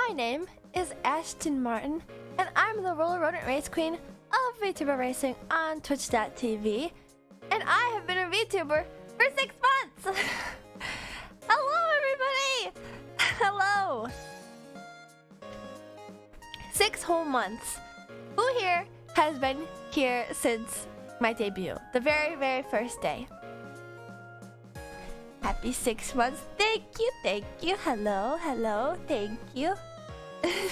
My name is Ashton Martin, and I'm the roller rodent race queen of VTuber Racing on Twitch.tv, and I have been a VTuber for 6 months! Hello, everybody! Hello! 6 whole months. Who here has been here since my debut? The very, very first day. Happy 6 months. Thank you. Hello, thank you.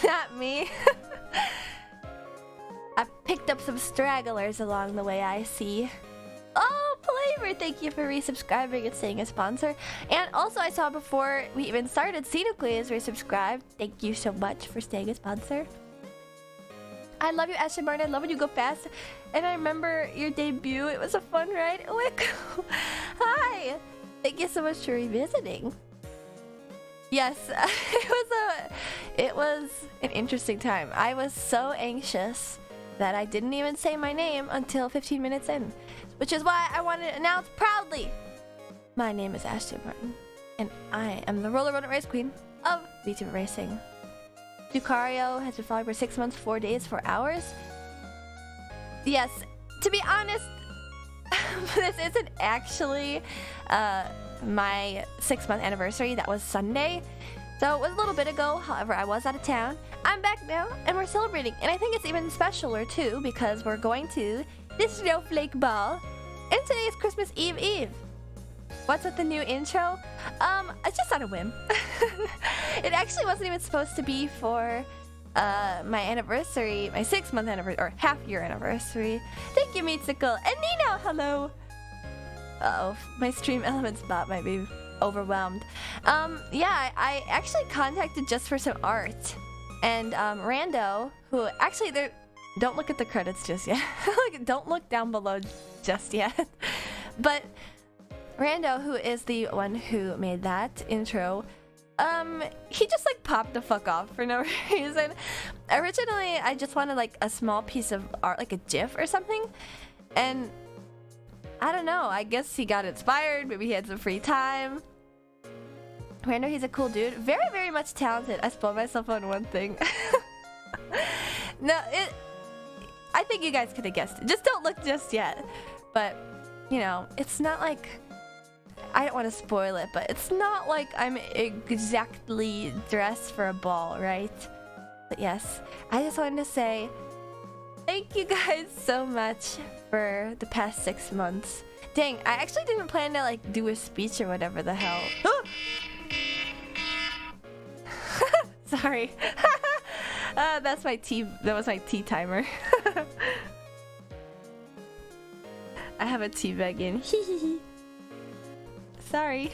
Not me. I picked up some stragglers along the way, I see. Oh, Flavor, thank you for resubscribing and staying a sponsor. And also, I saw before we even started, Snowflake is resubscribed. Thank you so much for staying a sponsor. I love you, Ashton Martin. I love when you go fast. And I remember your debut. It was a fun ride. Hi. Thank you so much for revisiting. Yes, it was an interesting time. I was so anxious that I didn't even say my name until 15 minutes in, which is why I wanted to announce proudly. My name is Ashton Martin, and I am the roller rodent race queen of VTuber Racing. Lucario has been following for 6 months, 4 days, 4 hours. Yes, to be honest, this isn't actually my 6-month anniversary. That was Sunday, so it was a little bit ago. However, I was out of town. I'm back now, and we're celebrating. And I think it's even specialer too, because we're going to the Snowflake Ball, and today is Christmas Eve. What's with the new intro? It's just on a whim. It actually wasn't even supposed to be for my anniversary, my 6-month anniversary, or half-year anniversary. Thank you, Meetsicle. And Nino, hello. Uh-oh, my Stream Elements bot might be overwhelmed. Yeah, I actually contacted just for some art. And Rando, who actually, don't look at the credits just yet. Don't look down below just yet. But Rando, who is the one who made that intro, he just like popped the fuck off for no reason. Originally, I just wanted like a small piece of art, like a GIF or something, and I don't know, I guess he got inspired, maybe he had some free time. Rando, he's a cool dude, very, very much talented. I spoiled myself on one thing. No, I think you guys could have guessed it. Just don't look just yet. But, you know, it's not like, I don't want to spoil it, but it's not like I'm exactly dressed for a ball, right? But yes, I just wanted to say thank you guys so much for the past 6 months. Dang, I actually didn't plan to like do a speech or whatever the hell. Sorry. That's my tea. That was my tea timer. I have a tea bag in. Sorry.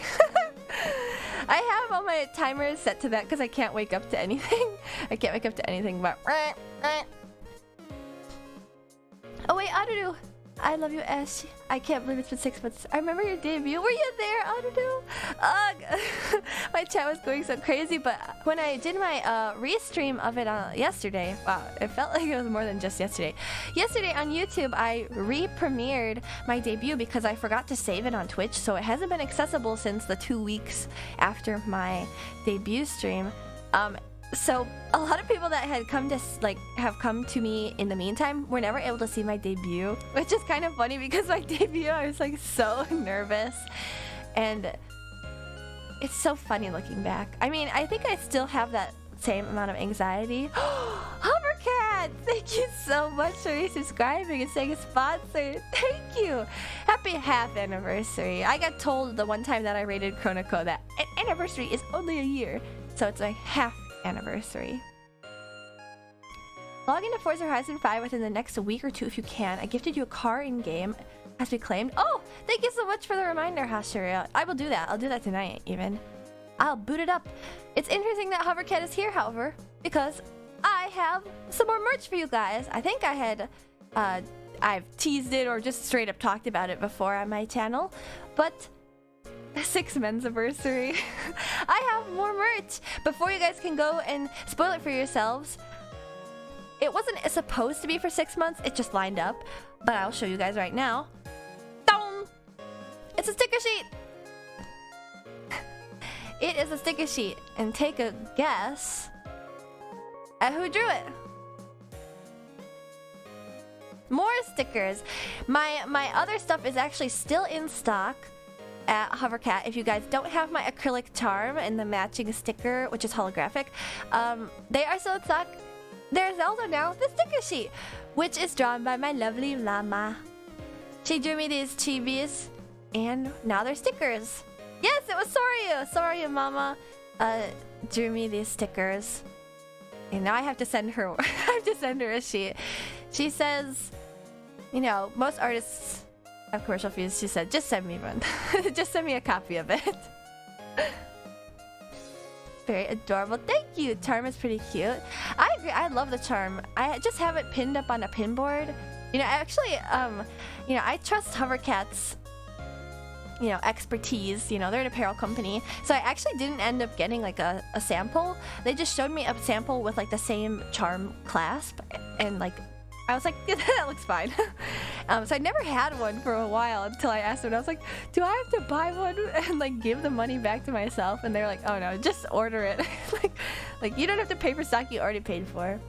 I have all my timers set to that because I can't wake up to anything. I can't wake up to anything but. Oh wait, Adudu! I love you, Ash. I can't believe it's been 6 months. I remember your debut. Were you there, Adudu? Ugh! My chat was going so crazy, but when I did my restream of it yesterday, wow, it felt like it was more than just yesterday. Yesterday on YouTube, I re-premiered my debut because I forgot to save it on Twitch, so it hasn't been accessible since the 2 weeks after my debut stream. So a lot of people that had come to have come to me in the meantime were never able to see my debut, which is kind of funny because my debut I was like so nervous, and it's so funny looking back. I mean, I think I still have that same amount of anxiety. Hovercat, thank you so much for resubscribing and saying a sponsor. Thank you. Happy half anniversary. I got told the one time that I rated Chronico that an anniversary is only a year, so it's like half anniversary. Log into Forza Horizon 5 within the next week or 2 if you can. I gifted you a car in game. Has been claimed. Oh, thank you so much for the reminder, Hashira. I will do that. I'll do that tonight, even. I'll boot it up. It's interesting that Hovercat is here, however, because I have some more merch for you guys. I think I had, I've teased it or just straight up talked about it before on my channel, but 6 men's anniversary. I have more merch. Before you guys can go and spoil it for yourselves, it wasn't supposed to be for 6 months. It just lined up, but I'll show you guys right now. Dong! It's a sticker sheet. It is a sticker sheet, and take a guess Who drew it? More stickers. My other stuff is actually still in stock at Hovercat. If you guys don't have my acrylic charm and the matching sticker, which is holographic, they are still in stock. There's also now the sticker sheet, which is drawn by my lovely llama. She drew me these chibis, and now they're stickers. Yes, it was Soryu. Soryu Mama drew me these stickers, and now I have to send her. I have to send her a sheet. She says, you know, most artists have commercial fees. She said, just send me one. Just send me a copy of it. Very adorable. Thank you. Charm is pretty cute. I agree. I love the charm. I just have it pinned up on a pin board. You know, actually, you know, I trust Hovercat's, you know, expertise. You know, they're an apparel company. So I actually didn't end up getting like a sample. They just showed me a sample with like the same charm clasp, and like I was like, yeah, that looks fine. So I never had one for a while until I asked them. I was like, do I have to buy one and like give the money back to myself? And they're like, oh no, just order it. like you don't have to pay for stock you already paid for.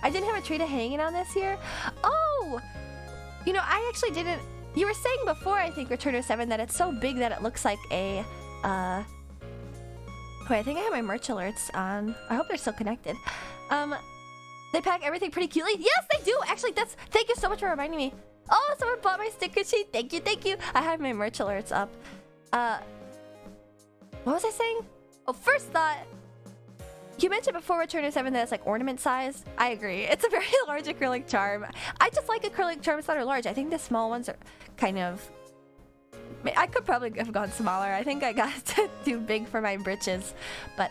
I didn't have a tree to hang it on this year. Oh, you know, I actually didn't. You were saying before, I think, Return of 7, that it's so big that it looks like a, wait, I think I have my merch alerts on. I hope they're still connected. They pack everything pretty cutely. Yes, they do! Actually, thank you so much for reminding me. Oh, someone bought my sticker sheet. Thank you, thank you. I have my merch alerts up. What was I saying? Oh, first thought. You mentioned before Return of 7 that it's like ornament size. I agree. It's a very large acrylic charm. I just like acrylic charms that are large. I think the small ones are kind of... I could probably have gone smaller. I think I got too big for my britches. But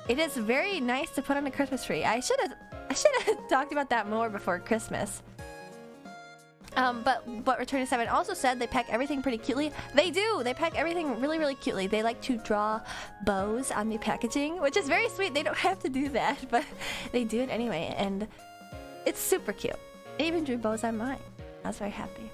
it is very nice to put on a Christmas tree. I should have talked about that more before Christmas. But what Return of 7 also said, they pack everything pretty cutely. They do! They pack everything really, really cutely. They like to draw bows on the packaging, which is very sweet. They don't have to do that, but they do it anyway, and it's super cute. They even drew bows on mine. I was very happy.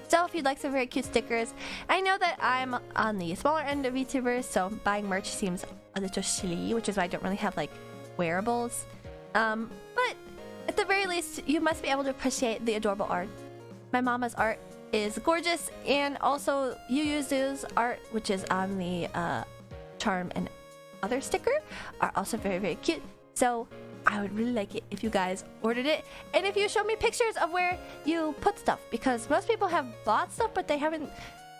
So if you'd like some very cute stickers, I know that I'm on the smaller end of VTubers, so buying merch seems a little silly, which is why I don't really have, like, wearables. But at the very least, you must be able to appreciate the adorable art. My mama's art is gorgeous, and also Yu Yuzu's art, which is on the charm and other sticker, are also very, very cute. So I would really like it if you guys ordered it, and if you show me pictures of where you put stuff, because most people have bought stuff, but they haven't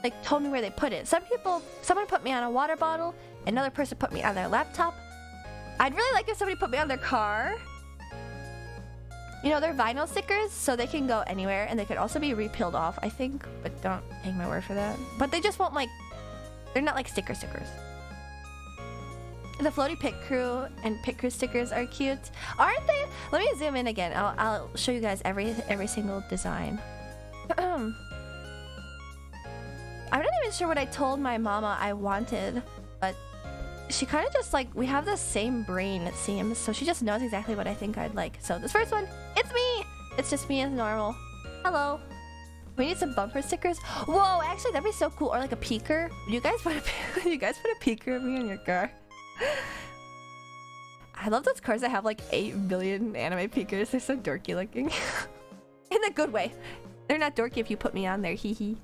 like told me where they put it. Someone put me on a water bottle, another person put me on their laptop. I'd really like if somebody put me on their car. You know, they're vinyl stickers, so they can go anywhere, and they could also be repeeled off, I think, but don't take my word for that. But they just won't, like, they're not like stickers. The floaty pit crew and pit crew stickers are cute, aren't they? Let me zoom in again. I'll show you guys every single design. I'm not even sure what I told my mama I wanted, but she kind of just like, we have the same brain, it seems, so she just knows exactly what I think I'd like. So this first one, it's me! It's just me as normal. Hello. We need some bumper stickers. Whoa, actually that'd be so cool. Or like a peeker. You guys put a peeker of me in your car? I love those cars that have like 8 billion anime peekers. They're so dorky looking. In a good way. They're not dorky if you put me on there, hee hee.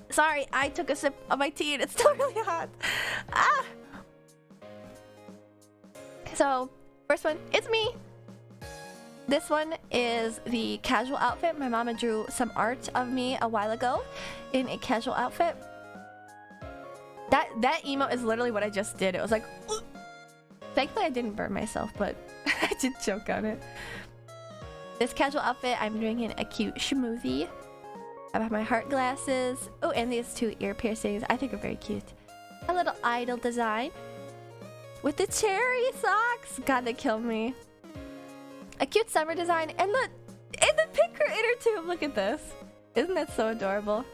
Sorry, I took a sip of my tea and it's still really hot. Ah! So, first one, it's me! This one is the casual outfit. My mama drew some art of me a while ago in a casual outfit. That emote is literally what I just did. It was like... Ugh! Thankfully I didn't burn myself, but I did choke on it. This casual outfit, I'm doing in a cute schmoozy. I have my heart glasses. Oh, and these 2 ear piercings. I think are very cute. A little idol design. With the cherry socks. God, they killed me. A cute summer design. And the pink inner tube. Look at this. Isn't that so adorable?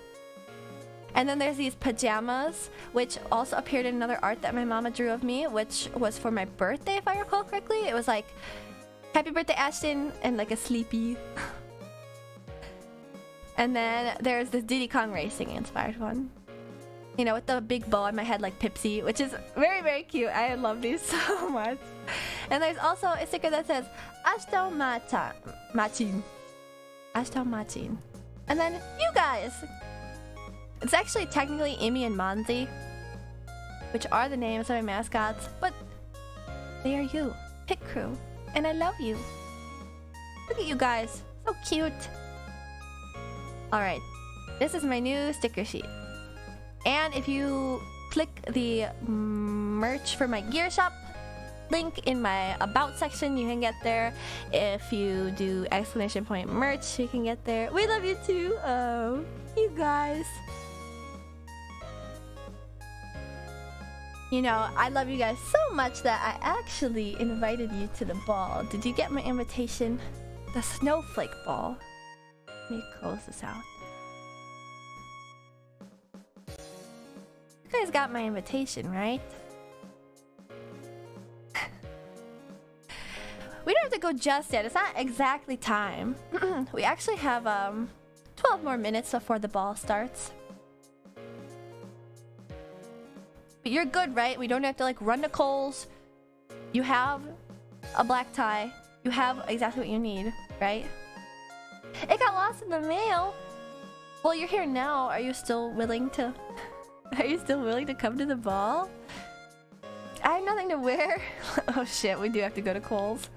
And then there's these pajamas, which also appeared in another art that my mama drew of me, which was for my birthday, if I recall correctly. It was like, happy birthday, Ashton, and like a sleepy. And then there's this Diddy Kong Racing inspired one. You know, with the big bow on my head like Pipsy, which is very, very cute. I love these so much. And there's also a sticker that says Ashitao Machin. Ashitao Machin. And then you guys! It's actually technically Imi and Monzi, which are the names of my mascots, but they are you, Pit Crew, and I love you. Look at you guys, so cute. Alright, this is my new sticker sheet. And if you click the merch for my gear shop link in my about section, you can get there. If you do !point merch, you can get there. We love you too. Oh, you guys. You know, I love you guys so much that I actually invited you to the ball. Did you get my invitation? The Snowflake ball. Let me close this out. You guys got my invitation, right? We don't have to go just yet. It's not exactly time. We actually have 12 more minutes before the ball starts. But you're good, right? We don't have to like run to Kohl's. You have a black tie. You have exactly what you need, right? It got lost in the mail. Well, you're here now. Are you still willing to... Are you still willing to come to the ball? I have nothing to wear. Oh shit, we do have to go to Kohl's.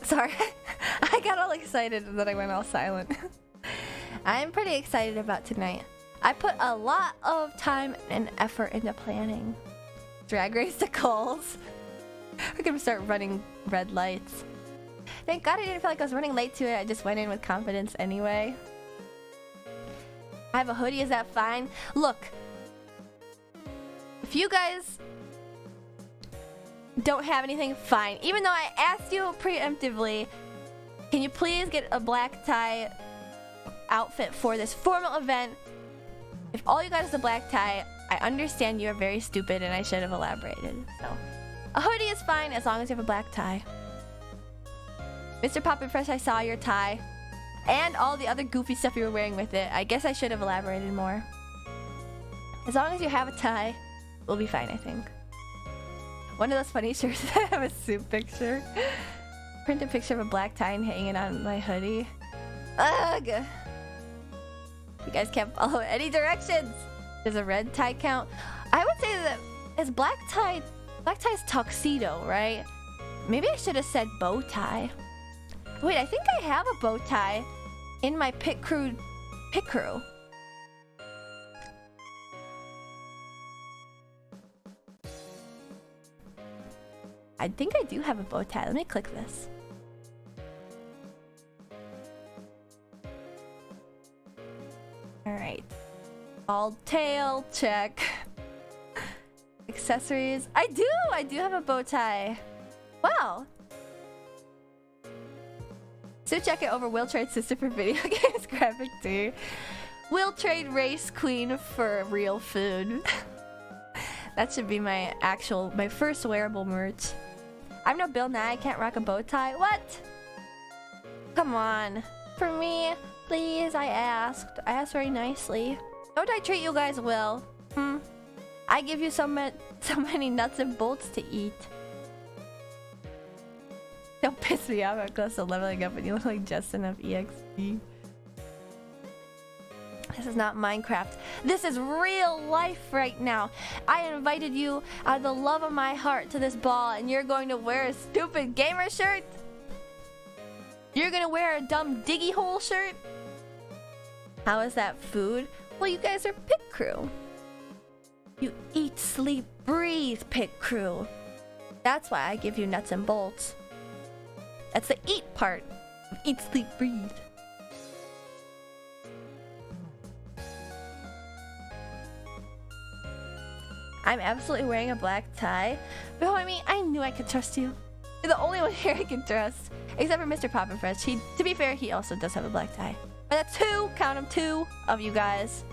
Sorry, I got all excited and then I went all silent. I'm pretty excited about tonight. I put a lot of time and effort into planning. Drag race to Kohl's. We're gonna start running red lights. Thank God I didn't feel like I was running late to it. I just went in with confidence anyway. I have a hoodie, is that fine? Look, if you guys don't have anything, fine. Even though I asked you preemptively, can you please get a black tie outfit for this formal event? If all you got is a black tie, I understand you are very stupid and I should have elaborated. So, a hoodie is fine as long as you have a black tie. Mr. Poppin' Fresh, I saw your tie. And all the other goofy stuff you were wearing with it. I guess I should have elaborated more. As long as you have a tie, we'll be fine, I think. One of those funny shirts that have a soup picture. Print a picture of a black tie and hang it on my hoodie. Ugh! You guys can't follow any directions! Does a red tie count? I would say that is black tie is tuxedo, right? Maybe I should have said bow tie. Wait, I think I have a bow tie in my pit crew. I think I do have a bow tie. Let me click this. Alright. Bald tail, check. Accessories. I do have a bow tie. Wow. Suit jacket over will trade sister for video games graphic tee. Will trade race queen for real food. That should be my first wearable merch. I'm no Bill Nye, I can't rock a bow tie. What? Come on. For me, please, I asked. I asked very nicely. Don't I treat you guys well? I give you so many nuts and bolts to eat. Don't piss me off. I'm close to leveling up and you look like just enough EXP. This is not Minecraft. This is real life right now. I invited you out of the love of my heart to this ball and you're going to wear a stupid gamer shirt? You're gonna wear a dumb diggy hole shirt? How is that food? Well, you guys are pit crew. You eat, sleep, breathe, pit crew. That's why I give you nuts and bolts. That's the eat part. Eat, sleep, breathe. I'm absolutely wearing a black tie. But I mean, I knew I could trust you. You're the only one here I can trust. Except for Mr. Poppin' Fresh. To be fair, he also does have a black tie. But that's two, count them, two of you guys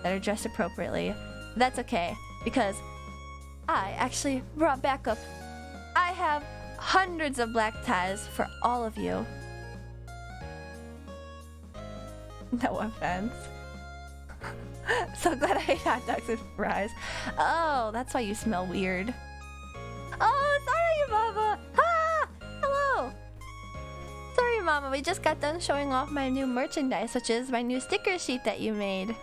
that are dressed appropriately. That's okay, because I actually brought backup I have hundreds of black ties for all of you. No offense. So glad I ate hot dogs and fries. Oh, that's why you smell weird. Oh, sorry, Mama. Ah, hello. Sorry, Mama. We just got done showing off my new merchandise, which is my new sticker sheet that you made.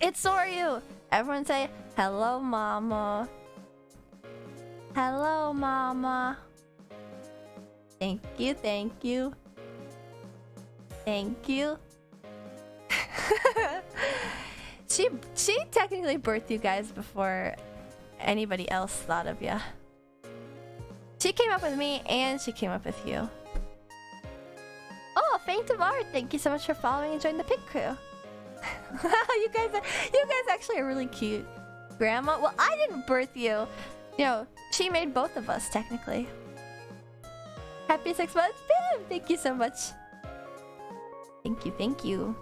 It's Soryu. Everyone say, hello, Mama. Hello, Mama. Thank you, thank you. Thank you. She technically birthed you guys before anybody else thought of you. She came up with me and she came up with you. Oh, Faint of Art, thank you so much for following and joining the pig crew. you guys actually are really cute. Grandma? Well, I didn't birth you. You know, she made both of us technically. Happy 6 months, Bim! Thank you so much. Thank you, thank you.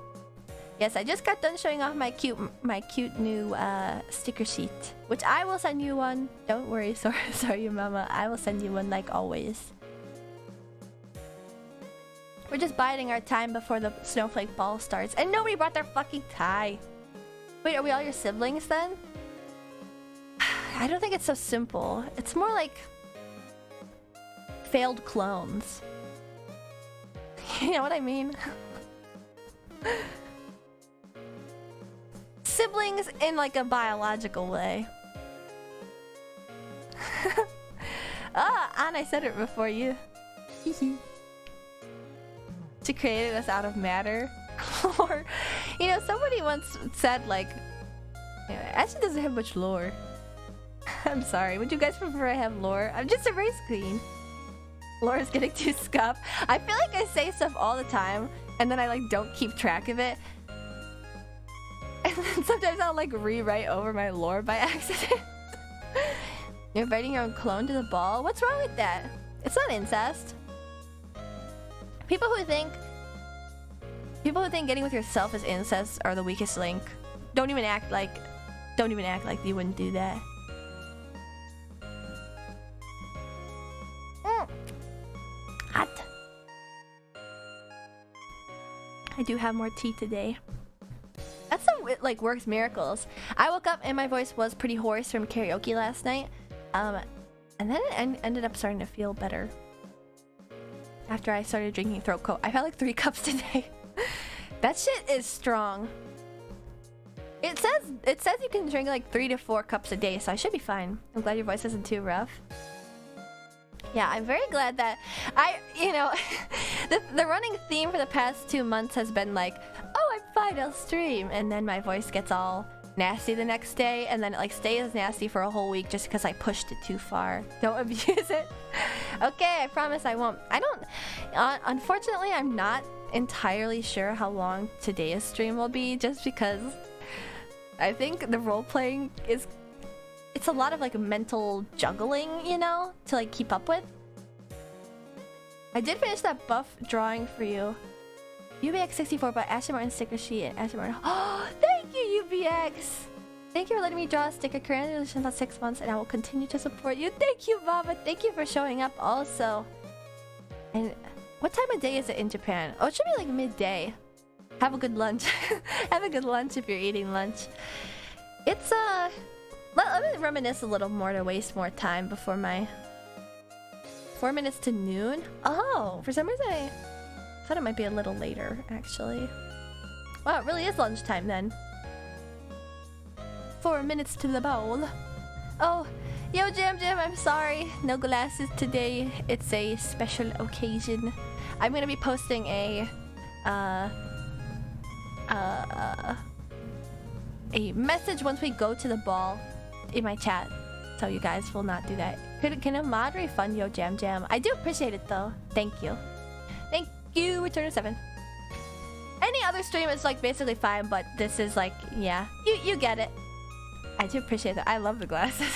Yes, I just got done showing off my cute new sticker sheet, which I will send you one. Don't worry, sorry, Mama. I will send you one like always. We're just biding our time before the Snowflake ball starts, and nobody brought their fucking tie. Wait, are we all your siblings then? I don't think it's so simple. It's more like failed clones. You know what I mean? Siblings in like a biological way. And I said it before you. She created us out of matter. Or, you know, somebody once said like, Ashley doesn't have much lore. I'm sorry. Would you guys prefer I have lore? I'm just a race queen. Lore is getting too scuffed. I feel like I say stuff all the time, and then I like don't keep track of it. And then sometimes I'll like rewrite over my lore by accident. You're inviting your own clone to the ball? What's wrong with that? It's not incest. People who think getting with yourself is incest are the weakest link. Don't even act like you wouldn't do that. Hot. I do have more tea today. That's some like works miracles. I woke up and my voice was pretty hoarse from karaoke last night, and then it ended up starting to feel better. After I started drinking throat coat, I had like 3 cups today. That shit is strong. It says you can drink like 3 to 4 cups a day, so I should be fine. I'm glad your voice isn't too rough. Yeah, I'm very glad that you know, the running theme for the past 2 months has been like, oh, I'm fine, I'll stream, and then my voice gets all nasty the next day, and then it like stays nasty for a whole week just because I pushed it too far. Don't abuse it. Okay, I promise I won't. Unfortunately, I'm not entirely sure how long today's stream will be, just because I think the role-playing it's a lot of like mental juggling, you know, to like keep up with. I did finish that buff drawing for you. UBX64 by Ashley Martin sticker sheet and Ashley Martin. Oh, thank you, UBX! Thank you for letting me draw a sticker. Congratulations on 6 months, and I will continue to support you. Thank you, Baba. Thank you for showing up also. And what time of day is it in Japan? Oh, it should be like midday. Have a good lunch. Have a good lunch if you're eating lunch. It's let me reminisce a little more to waste more time before my 4 minutes to noon. Oh, for some reason I thought it might be a little later, actually. Wow, it really is lunchtime then. 4 minutes to the bowl. Oh, yo, Jam, I'm sorry. No glasses today. It's a special occasion. I'm gonna be posting a message once we go to the ball in my chat, so you guys will not do that. Can a mod refund Yo Jam? I do appreciate it though. Thank you. Thank you, Return of 7. Any other stream is like basically fine, but this is like, yeah, you get it. I do appreciate that. I love the glasses.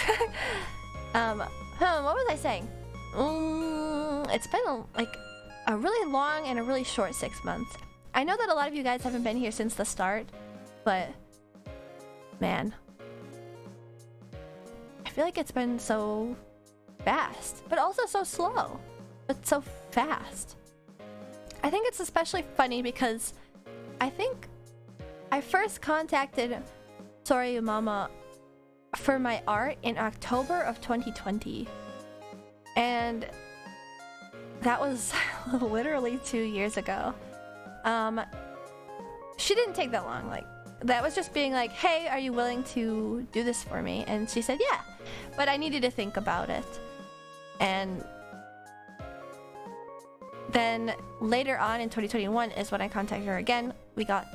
What was I saying? It's been like a really long and a really short 6 months. I know that a lot of you guys haven't been here since the start, but man, feel like it's been so fast, but also so slow, but so fast. I think it's especially funny because I think I first contacted Sorry Mama for my art in October of 2020. And that was literally 2 years ago. She didn't take that long. Like, that was just being like, hey, are you willing to do this for me? And she said, yeah. But I needed to think about it. And then later on in 2021 is when I contacted her again. We got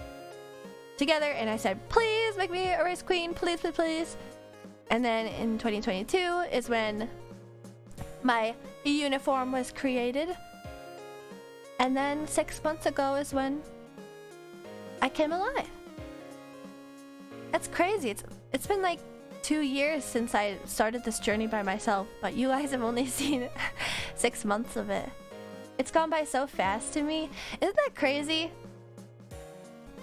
together and I said, please make me a race queen, please, please, please. And then in 2022 is when my uniform was created. And then 6 months ago is when I came alive. That's crazy. It's been like 2 years since I started this journey by myself, but you guys have only seen 6 months of it. It's gone by so fast to me. Isn't that crazy?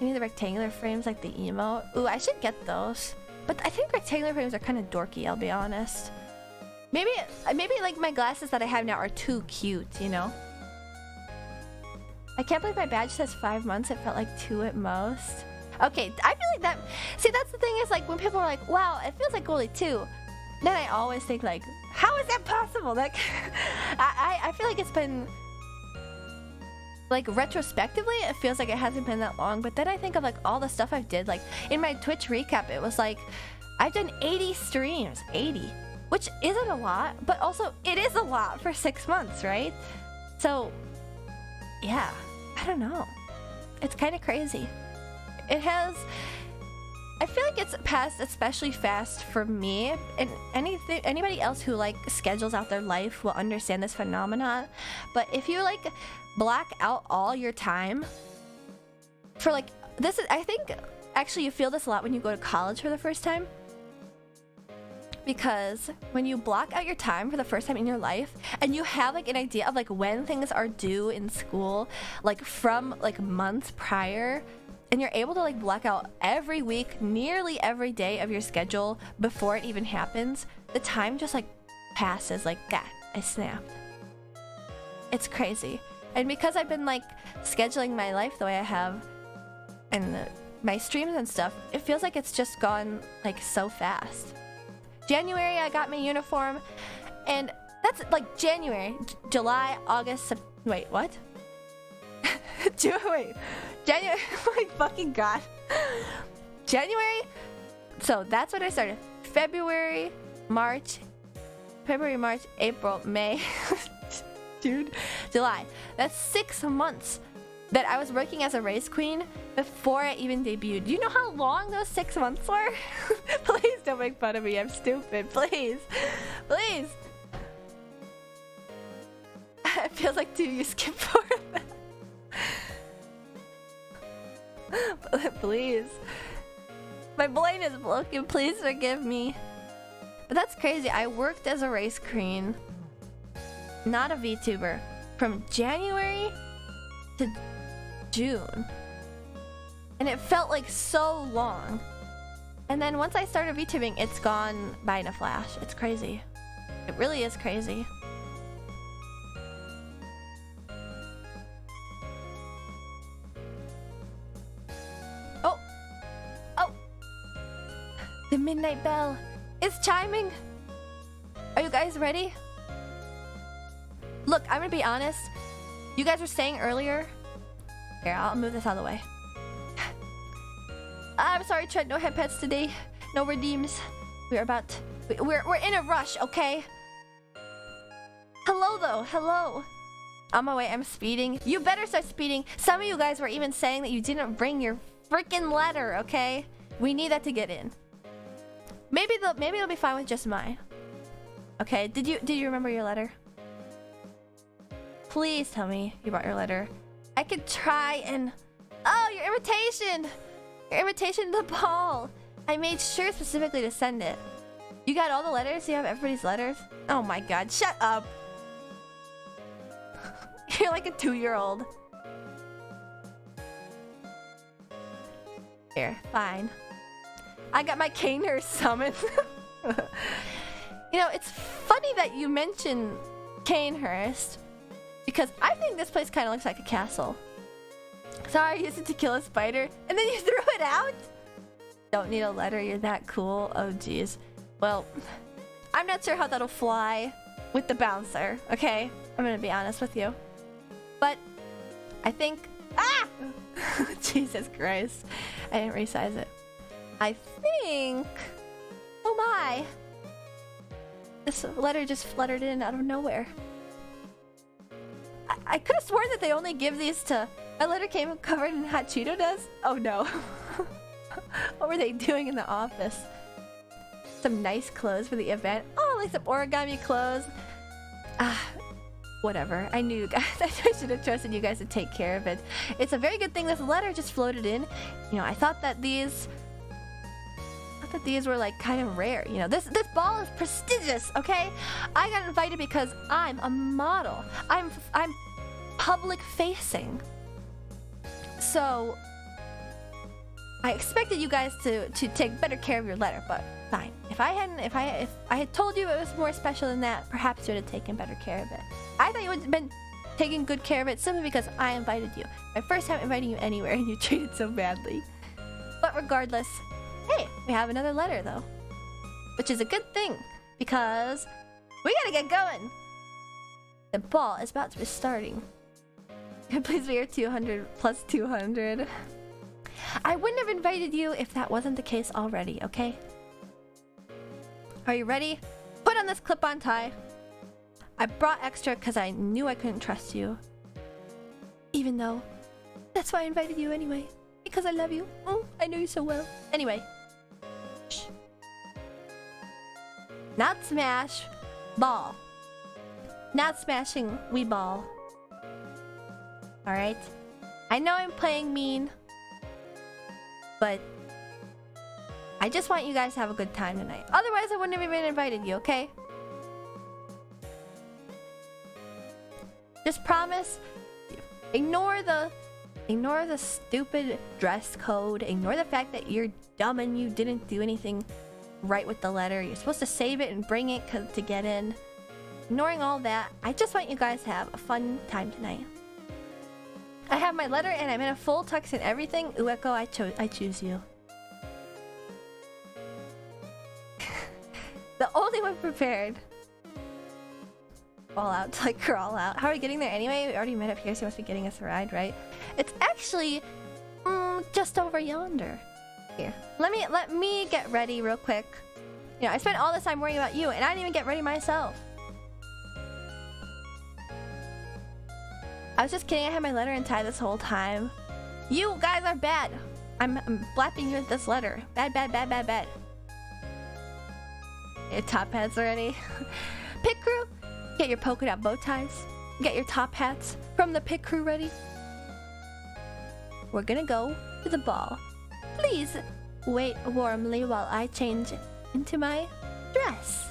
Maybe the rectangular frames like the emo. Ooh, I should get those. But I think rectangular frames are kind of dorky, I'll be honest. Maybe like my glasses that I have now are too cute, you know? I can't believe my badge says 5 months. It felt like 2 at most. Okay, I feel like that... See, that's the thing is, like, when people are like, wow, it feels like only 2. Then I always think, like, how is that possible? Like, I feel like it's been... Like, retrospectively, it feels like it hasn't been that long. But then I think of, like, all the stuff I've did. Like, in my Twitch recap, it was like, I've done 80 streams. 80. Which isn't a lot, but also, it is a lot for 6 months, right? So, yeah. I don't know. It's kind of crazy. It has... I feel like it's passed especially fast for me, and anybody else who like schedules out their life will understand this phenomenon. But if you like black out all your time for like this is, I think actually you feel this a lot when you go to college for the first time, because when you block out your time for the first time in your life and you have like an idea of like when things are due in school, like from like months prior, and you're able to like block out every week, nearly every day of your schedule before it even happens, the time just like passes like that. I snapped. It's crazy. And because I've been like scheduling my life the way I have and my streams and stuff, it feels like it's just gone like so fast. January, I got my uniform, and that's like January, July, August, wait, what? Wait. January, oh my fucking god. January, so that's when I started. February, March, April, May, dude, July. That's 6 months that I was working as a race queen before I even debuted. Do you know how long those 6 months were? Please don't make fun of me, I'm stupid, please. Please. It feels like, dude, you skipped forward that. Please. My brain is broken. Please forgive me. But that's crazy. I worked as a race queen, not a VTuber, from January to June. And it felt like so long. And then once I started VTubing, it's gone by in a flash. It's crazy. It really is crazy. The midnight bell is chiming. Are you guys ready? Look, I'm gonna be honest. You guys were saying earlier. Here, I'll move this out of the way. I'm sorry, Trent. No head pets today. No redeems. We're in a rush, okay? Hello, though. Hello. On my way, I'm speeding. You better start speeding. Some of you guys were even saying that you didn't bring your freaking letter, okay? We need that to get in. Maybe it'll be fine with just mine. Okay, did you remember your letter? Please tell me you brought your letter. I could try and... Oh, your invitation! Your invitation to the ball! I made sure specifically to send it. You got all the letters? You have everybody's letters? Oh my god, shut up! You're like a 2-year-old. Here, fine. I got my K-Nurse summoned. You know, it's funny that you mention Canehurst, because I think this place kind of looks like a castle. Sorry, I used it to kill a spider, and then you threw it out? Don't need a letter, you're that cool. Oh, jeez. Well, I'm not sure how that'll fly with the bouncer, okay? I'm gonna be honest with you. But I think... Ah! Jesus Christ. I didn't resize it. I think... Oh my! This letter just fluttered in out of nowhere. I could have sworn that they only give these to... My letter came covered in hot Cheeto dust? Oh no. What were they doing in the office? Some nice clothes for the event. Oh, like some origami clothes. Whatever. I knew you guys. I should have trusted you guys to take care of it. It's a very good thing this letter just floated in. You know, I thought that these were like kind of rare. You know, this ball is prestigious, okay? I got invited because I'm a model. I'm public facing. So I expected you guys to take better care of your letter, but fine. If I had told you it was more special than that, perhaps you would have taken better care of it. I thought you would have been taking good care of it simply because I invited you. My first time inviting you anywhere and you treated so badly. But regardless, hey, we have another letter though. Which is a good thing, because we gotta get going. The ball is about to be starting. Please be your 200 plus 200. I wouldn't have invited you if that wasn't the case already, okay? Are you ready? Put on this clip-on tie. I brought extra because I knew I couldn't trust you. Even though, that's why I invited you anyway. Because I love you. Oh, I know you so well. Anyway. Shh. Not smash. Ball. Not smashing. We ball. Alright? I know I'm playing mean. But I just want you guys to have a good time tonight. Otherwise, I wouldn't have even invited you, okay? Just promise. Ignore the stupid dress code. Ignore the fact that you're dumb and you didn't do anything right with the letter. You're supposed to save it and bring it to get in. Ignoring all that, I just want you guys to have a fun time tonight. I have my letter and I'm in a full tux and everything. Ueko, I choose you. The only one prepared. All out to like crawl out. How are we getting there anyway? We already met up here, so you must be getting us a ride, right? It's actually just over yonder. Here, let me get ready real quick. You know, I spent all this time worrying about you, and I didn't even get ready myself. I was just kidding. I had my letter and tie this whole time. You guys are bad. I'm blapping you with this letter. Bad, bad, bad, bad, bad. Your top hats already. Pit crew, get your polka dot bow ties. Get your top hats from the pit crew ready. We're gonna go to the ball. Please wait warmly while I change into my dress.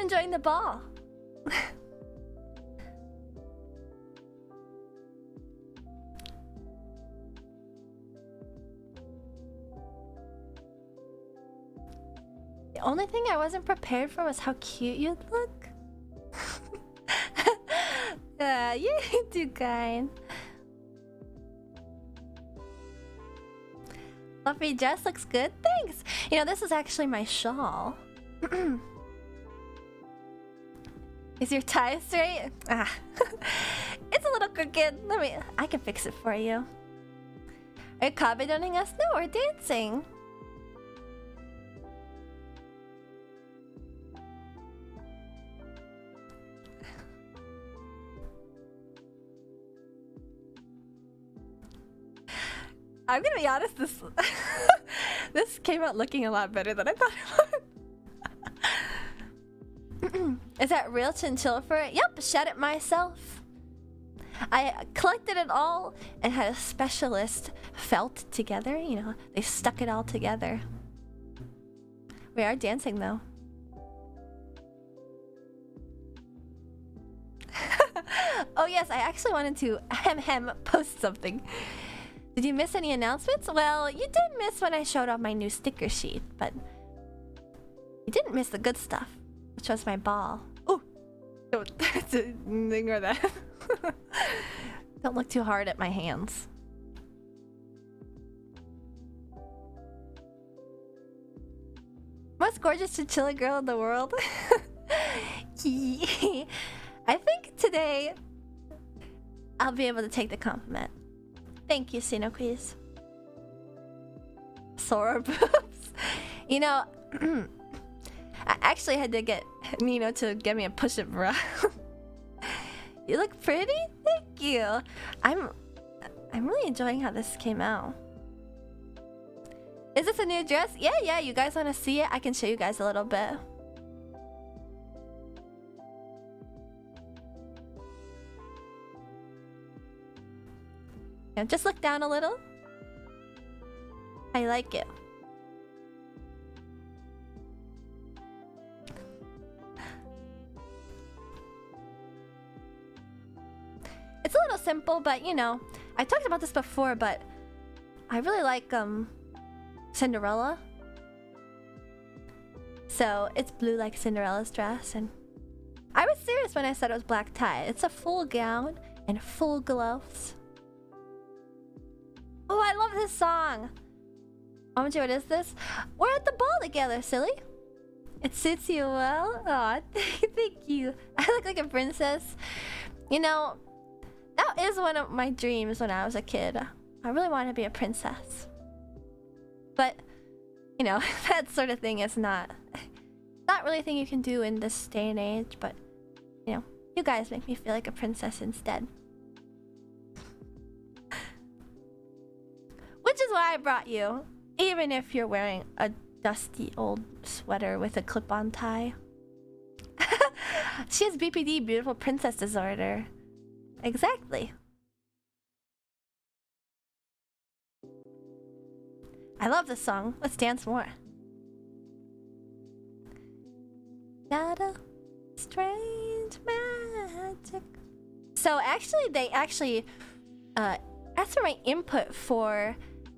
you enjoying the ball? The only thing I wasn't prepared for was how cute you'd look. Yeah, you're too kind. Fluffy dress looks good, thanks. You know, this is actually my shawl. Is your tie straight? Ah, it's a little crooked. I can fix it for you. Are you commenting us? No, we're dancing. I'm gonna be honest, this came out looking a lot better than I thought it would. Is that real chinchilla fur? Yep, shed it myself. I collected it all and had a specialist felt together. You know, they stuck it all together. We are dancing though. Oh yes, I actually wanted to post something. Did you miss any announcements? Well, you did miss when I showed off my new sticker sheet, but you didn't miss the good stuff, which was my ball. Oh, don't ignore that. Don't look too hard at my hands. Most gorgeous chinchilla girl in the world. I think today I'll be able to take the compliment. Thank you, Sinoquiz. Sora boobs. You know, I actually had to get Nino to get me a push-up bra. You look pretty? Thank you. I'm really enjoying how this came out. Is this a new dress? Yeah, you guys want to see it? I can show you guys a little bit. Yeah, just look down a little. I like it. It's a little simple, but you know, I talked about this before, but I really like Cinderella. So it's blue like Cinderella's dress, and I was serious when I said it was black tie. It's a full gown and full gloves. Oh, I love this song. OMG, what is this? We're at the ball together, silly. It suits you well. Aw, thank you. I look like a princess. You know, that is one of my dreams when I was a kid. I really wanted to be a princess. But, you know, that sort of thing is not really a thing you can do in this day and age. But, you know, you guys make me feel like a princess instead. Which is why I brought you, even if you're wearing a dusty old sweater with a clip-on tie. She has BPD, beautiful princess disorder. Exactly. I love this song. Let's dance more. Got a strange magic. So actually, they asked for my input for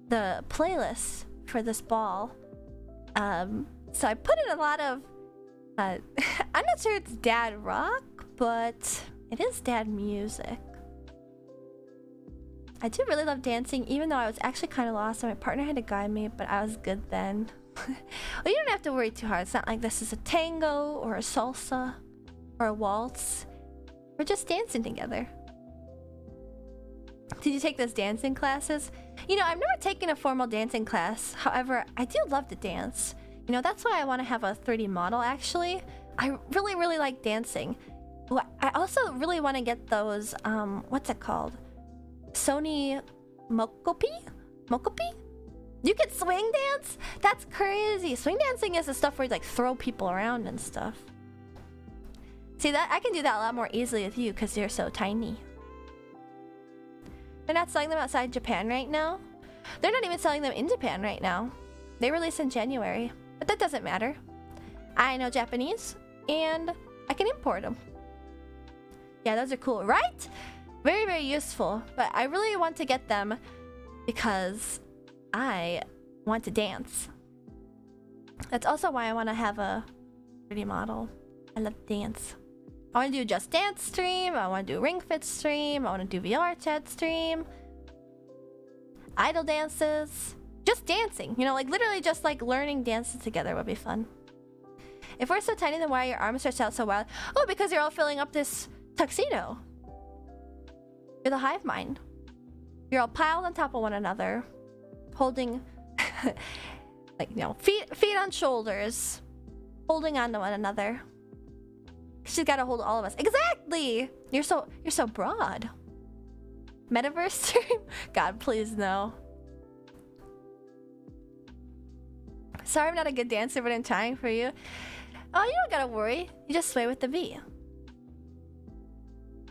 the playlist for this ball. So I put in a lot of I'm not sure it's dad rock, but it is dad music. I do really love dancing, even though I was actually kind of lost and my partner had to guide me, but I was good then. Well, you don't have to worry too hard. It's not like this is a tango or a salsa or a waltz. We're just dancing together. Did you take those dancing classes? You know, I've never taken a formal dancing class. However, I do love to dance. You know, that's why I want to have a 3D model, actually. I really, really like dancing. I also really want to get those, what's it called? Sony Mokopi? Mokopi? You can swing dance? That's crazy. Swing dancing is the stuff where you like throw people around and stuff. See, that I can do that a lot more easily with you because you're so tiny. They're not selling them outside Japan right now. They're not even selling them in Japan right now. They release in January, but that doesn't matter. I know Japanese. and I can import them. Yeah, those are cool, right? Very, very useful. But I really want to get them because I want to dance. That's also why I want to have a 3D model. I love dance. I want to do Just Dance stream. I want to do Ring Fit stream. I want to do VR chat stream. Idle dances. Just dancing. You know, like literally just like learning dances together would be fun. If we're so tiny, then why are your arms stretched out so wild? Oh, because you're all filling up this tuxedo. You're the hive mind. You're all piled on top of one another, holding, like, you know, feet on shoulders, holding on to one another. She's got to hold all of us. Exactly. You're so broad. Metaverse stream? God, please no. Sorry, I'm not a good dancer, but I'm trying for you. Oh, you don't gotta worry. You just sway with the V.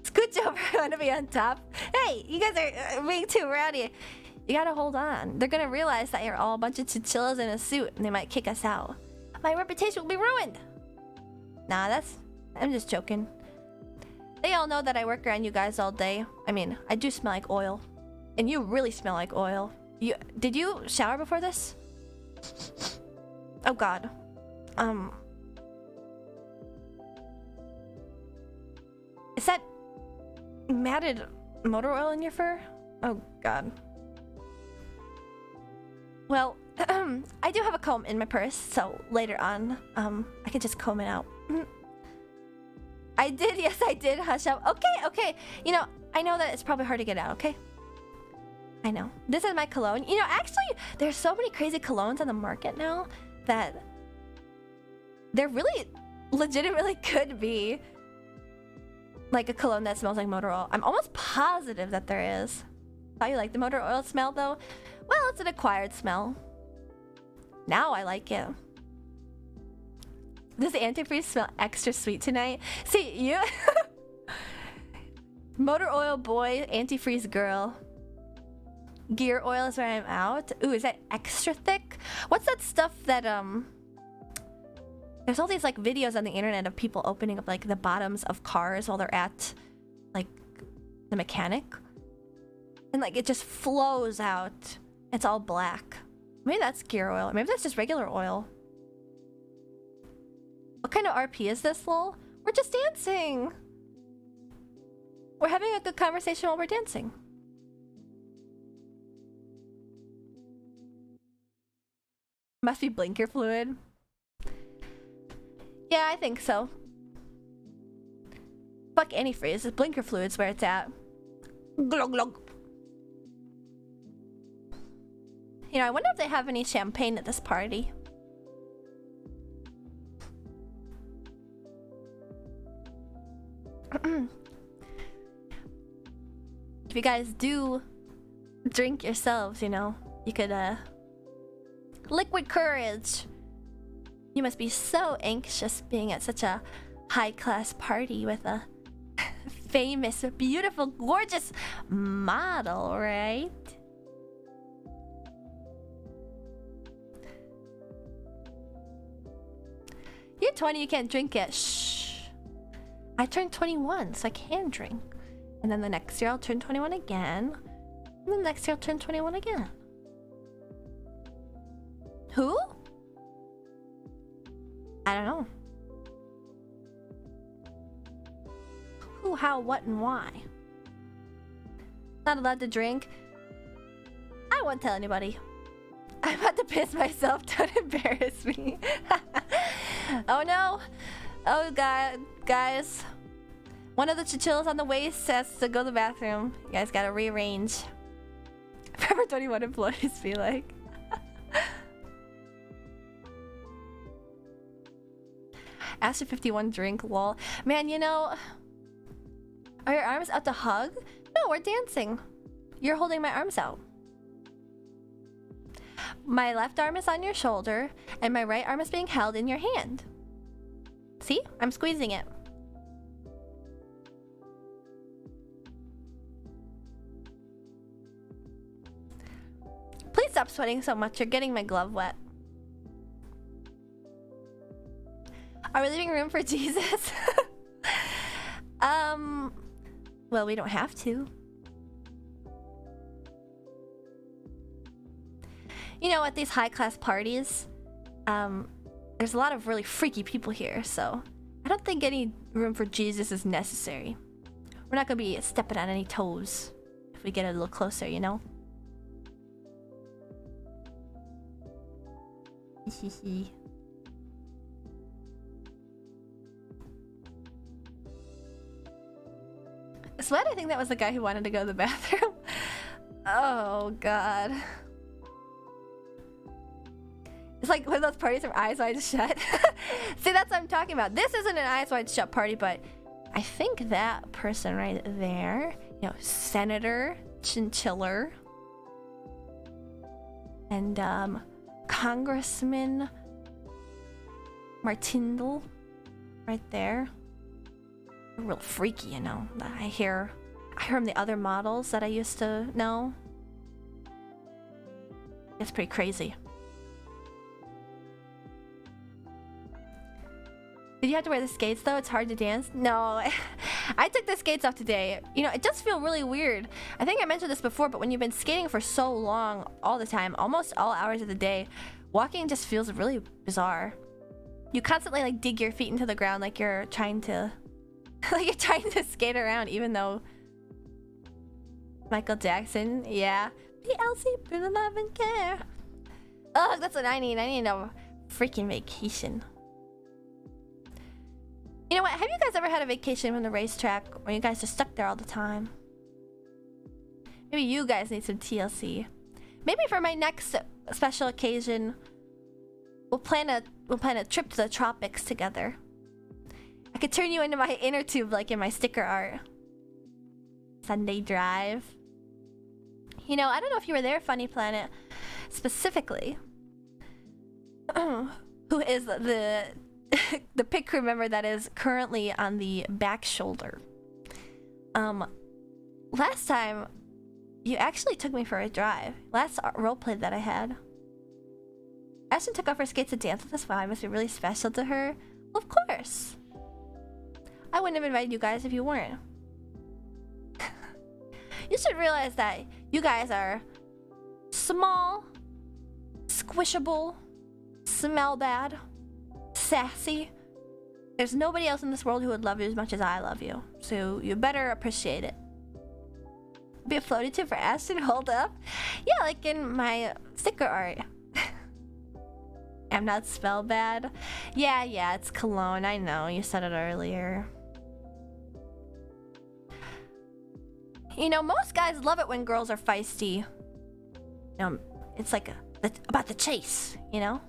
Scooch over. I want to be on top. Hey, you guys are being too rowdy. You gotta hold on. They're gonna realize that you're all a bunch of chinchillas in a suit, and they might kick us out. My reputation will be ruined. Nah, I'm just joking. They all know that I work around you guys all day. I mean, I do smell like oil. And you really smell like oil. Did you shower before this? Oh god. Is that matted motor oil in your fur? Oh god. Well, I do have a comb in my purse, so later on, I can just comb it out. I did, yes I did, hush up. Okay. You know, I know that it's probably hard to get out, okay? I know. This is my cologne. You know, actually, there's so many crazy colognes on the market now that there really legitimately could be like a cologne that smells like motor oil. I'm almost positive that there is. Thought you like the motor oil smell though? Well, it's an acquired smell. Now I like it. Does the antifreeze smell extra sweet tonight? See, you... Motor oil boy, antifreeze girl. Gear oil is where I'm out. Ooh, is that extra thick? What's that stuff that, There's all these, like, videos on the internet of people opening up, like, the bottoms of cars while they're at, like, the mechanic. And, like, it just flows out. It's all black. Maybe that's gear oil. Maybe that's just regular oil. What kind of RP is this, lol? We're just dancing. We're having a good conversation while we're dancing. Must be blinker fluid. Yeah, I think so. Fuck antifreeze. The blinker fluid's where it's at. Glug glug. You know, I wonder if they have any champagne at this party. If you guys do drink yourselves, you know, you could, liquid courage. You must be so anxious being at such a high-class party with a famous, beautiful, gorgeous model, right? You're 20, you can't drink yet. Shh. I turned 21, so I can drink. And then the next year I'll turn 21 again. And then next year I'll turn 21 again. Who? I don't know. Who, how, what, and why? Not allowed to drink? I won't tell anybody. I'm about to piss myself. Don't embarrass me. Oh no. Oh god, guys. One of the chinchillas on the waist has to go to the bathroom. You guys gotta rearrange. Forever 21 employees be like. After 51 drink, lol. Man, you know... Are your arms out to hug? No, we're dancing. You're holding my arms out. My left arm is on your shoulder, and my right arm is being held in your hand. See? I'm squeezing it. Please stop sweating so much. You're getting my glove wet. Are we leaving room for Jesus? Well, we don't have to. You know, at these high-class parties, there's a lot of really freaky people here, so I don't think any room for Jesus is necessary. We're not gonna be stepping on any toes if we get a little closer, you know? Hehe. Sweat, I think that was the guy who wanted to go to the bathroom. Oh, God. It's like one of those parties from Eyes Wide Shut. See, that's what I'm talking about. This isn't an Eyes Wide Shut party, but I think that person right there, you know, Senator Chinchiller and Congressman Martindale right there. They're real freaky, you know. I hear from the other models that I used to know. It's pretty crazy. Did you have to wear the skates though? It's hard to dance. No, I took the skates off today. You know, it does feel really weird. I think I mentioned this before, but when you've been skating for so long, all the time, almost all hours of the day, walking just feels really bizarre. You constantly like dig your feet into the ground like you're trying to skate around, even though Michael Jackson, yeah. PLC, Bruno Love and Care. Oh, that's what I need. I need a freaking vacation. You know what? Have you guys ever had a vacation from the racetrack where you guys just stuck there all the time? Maybe you guys need some TLC. Maybe for my next special occasion, we'll plan a trip to the tropics together. I could turn you into my inner tube like in my sticker art. Sunday drive. You know, I don't know if you were there, Funny Planet, specifically. Who is the pit crew member that is currently on the back shoulder. Last time, you actually took me for a drive. Last roleplay that I had. Ashton took off her skates to dance with us. Wow, I must be really special to her. Well, of course. I wouldn't have invited you guys if you weren't. You should realize that you guys are small, squishable, smell bad, sassy. There's nobody else in this world who would love you as much as I love you. So you better appreciate it. Be a floaty tip for Ashton, hold up. Yeah, like in my sticker art. I'm not spell bad. Yeah, it's cologne. I know, you said it earlier. You know, most guys love it when girls are feisty. It's like about the chase, you know?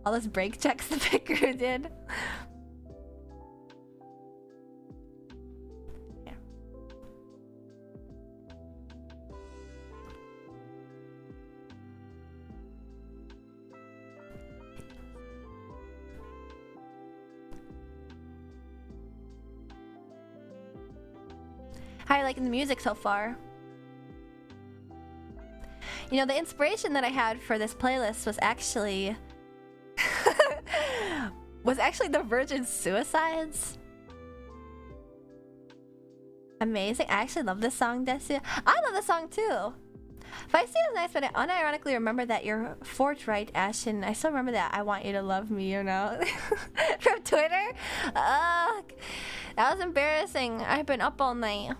All those brake checks the picker did. Yeah. How are you liking the music so far? You know, the inspiration that I had for this playlist was actually the Virgin Suicides. Amazing. I actually love this song, Desia. I love this song too. Feisty is nice, but I unironically remember that you're forthright, Ashton. I still remember that I want you to love me, you know? From Twitter? That was embarrassing. I've been up all night.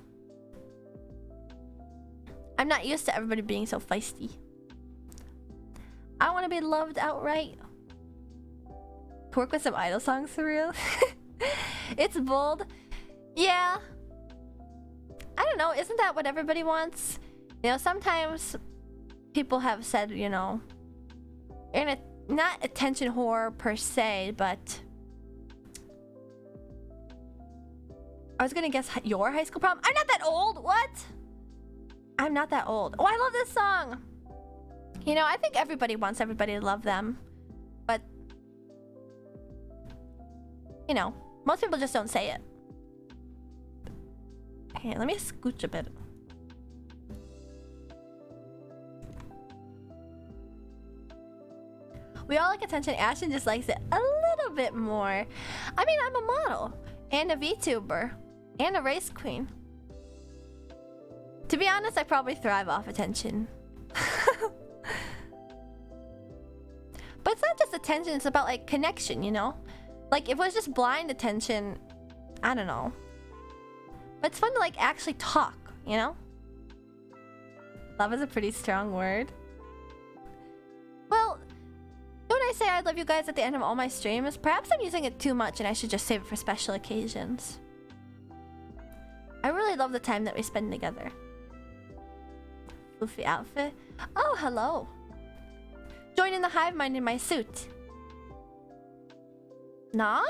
I'm not used to everybody being so feisty. I want to be loved outright. Work with some idol songs for real. It's bold. Yeah. I don't know. Isn't that what everybody wants? You know, sometimes people have said, you know, not attention whore per se, but I was gonna guess your high school prom. I'm not that old. What? I'm not that old. Oh, I love this song. You know, I think everybody wants everybody to love them, but you know, most people just don't say it. Okay, let me scooch a bit. We all like attention. Ashton just likes it a little little bit more. I mean, I'm a model and a VTuber and a race queen. To be honest, I probably thrive off attention. But it's not just attention, it's about like connection, you know? Like if it was just blind attention, I don't know. But it's fun to like actually talk, you know? Love is a pretty strong word. Well, when I say I love you guys at the end of all my streams, perhaps I'm using it too much and I should just save it for special occasions. I really love the time that we spend together. Floofy outfit. Oh, hello. Joining the hive mind in my suit. Nah?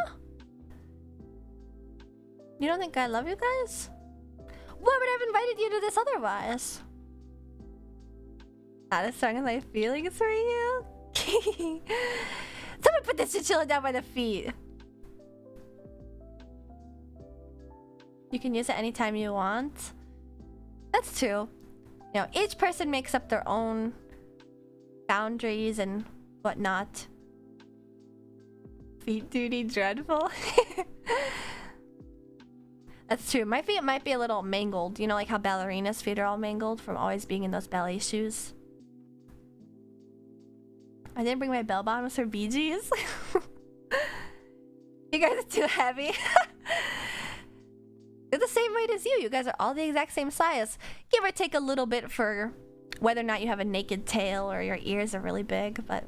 You don't think I love you guys? Why would I have invited you to this otherwise? Not as strong as my feelings for you? Someone put this chinchilla down by the feet. You can use it anytime you want. That's true. You know, each person makes up their own boundaries and whatnot. Feet duty dreadful. That's true. My feet might be a little mangled. You know, like how ballerinas' feet are all mangled from always being in those ballet shoes. I didn't bring my bell bottoms for BGs. You guys are too heavy. They're the same weight as you. You guys are all the exact same size. Give or take a little bit for whether or not you have a naked tail or your ears are really big, but...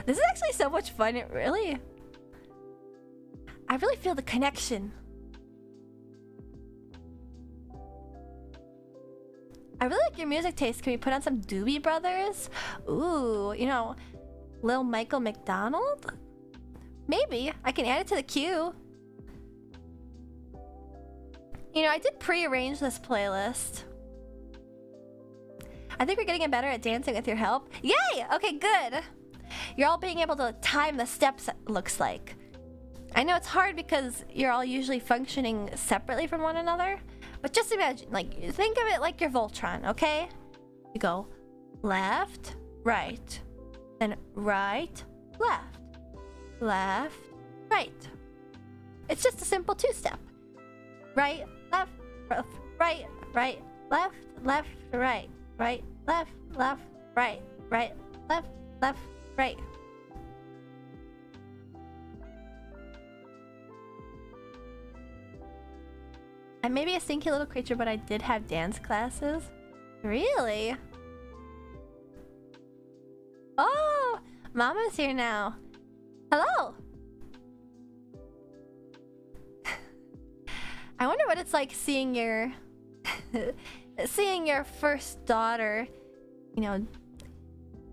This is actually so much fun. I really feel the connection. I really like your music taste. Can we put on some Doobie Brothers? Ooh, you know, Lil Michael McDonald? Maybe. I can add it to the queue. You know, I did pre-arrange this playlist. I think we're getting better at dancing with your help. Yay! Okay, good. You're all being able to time the steps, it looks like. I know it's hard because you're all usually functioning separately from one another. But just imagine, like, think of it like your Voltron, okay? You go left, right, then right, left, left, right. It's just a simple two-step. Right, left, right, right, left, left, right, right, left, left, right, right, left, left, right. I may be a stinky little creature, but I did have dance classes. Really? Oh, Mama's here now. Hello. I wonder what it's like seeing your seeing your first daughter, you know,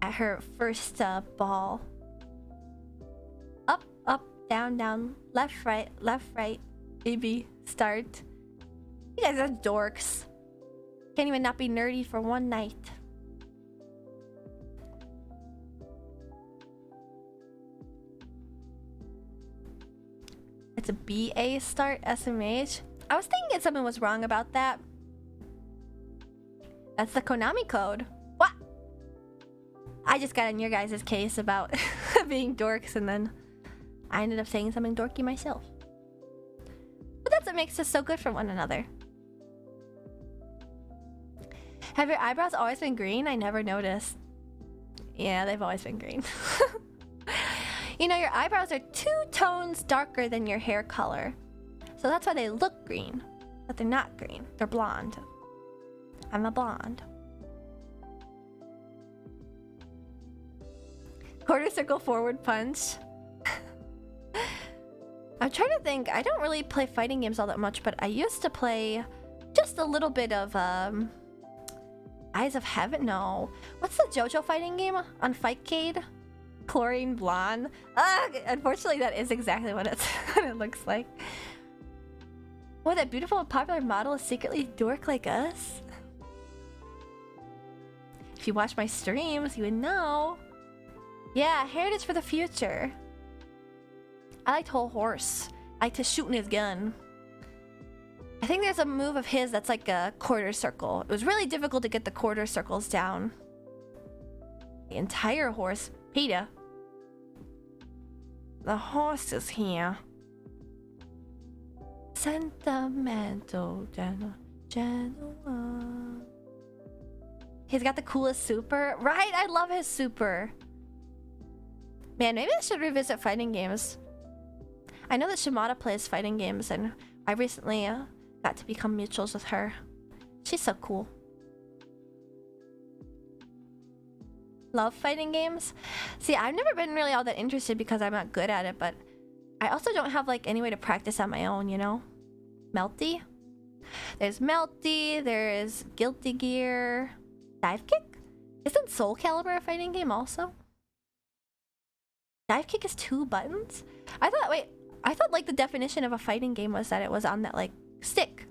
at her first ball. Up, up, down, down, left, right, baby, start. You guys are dorks. Can't even not be nerdy for one night. It's a BA start, SMH. I was thinking something was wrong about that. That's the Konami code. What? I just got in your guys' case about being dorks and then I ended up saying something dorky myself. But that's what makes us so good for one another. Have your eyebrows always been green? I never noticed. Yeah, they've always been green. You know, your eyebrows are 2 tones darker than your hair color. So that's why they look green. But they're not green. They're blonde. I'm a blonde. Quarter circle forward punch. I'm trying to think. I don't really play fighting games all that much, but I used to play just a little bit of Eyes of Heaven? No. What's the JoJo fighting game on Fightcade? Chlorine Blonde. Unfortunately, that is exactly what it looks like. Oh, that beautiful and popular model is secretly a dork like us? If you watch my streams, you would know. Yeah, heritage for the future. I liked Whole Horse. like to shoot in his gun. I think there's a move of his that's like a quarter circle. It was really difficult to get the quarter circles down. The entire horse. Peter. The horse is here. Sentimental Genoa. He's got the coolest super. Right? I love his super. Man, maybe I should revisit fighting games. I know that Shimada plays fighting games, and I recently got to become mutuals with her. She's so cool. Love fighting games. See, I've never been really all that interested because I'm not good at it, but I also don't have like any way to practice on my own, you know? Melty? There's Melty, there's Guilty Gear. Dive Kick? Isn't Soul Calibur a fighting game also? Dive Kick is 2 buttons? I thought like the definition of a fighting game was that it was on that like stick.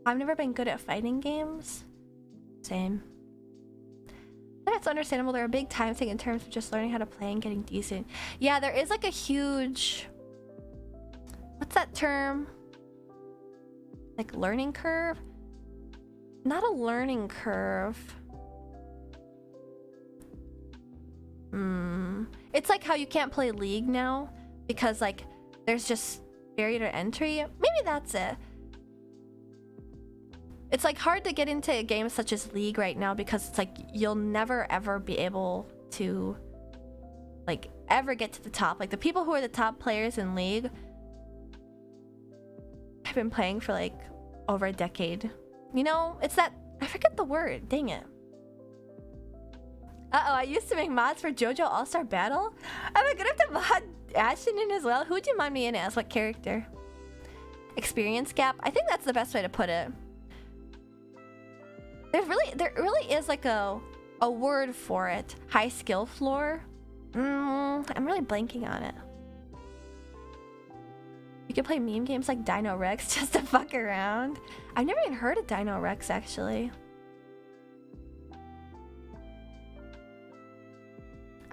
I've never been good at fighting games. Same. That's understandable. There are big time thing in terms of just learning how to play and getting decent. Yeah, there is like a huge... What's that term? Like learning curve? Not a learning curve. It's like how you can't play League now because like there's just barrier to entry. Maybe that's it. It's like hard to get into games such as League right now because it's like you'll never ever be able to like ever get to the top. Like the people who are the top players in League have been playing for like over a decade. You know, it's that, I forget the word, dang it. Uh-oh, I used to make mods for JoJo All-Star Battle? Am I gonna have to mod Ashton in as well? Who would you mod me in as? What character? Experience gap? I think that's the best way to put it. There really is like a word for it. High skill floor? I'm really blanking on it. You can play meme games like Dino Rex just to fuck around. I've never even heard of Dino Rex actually.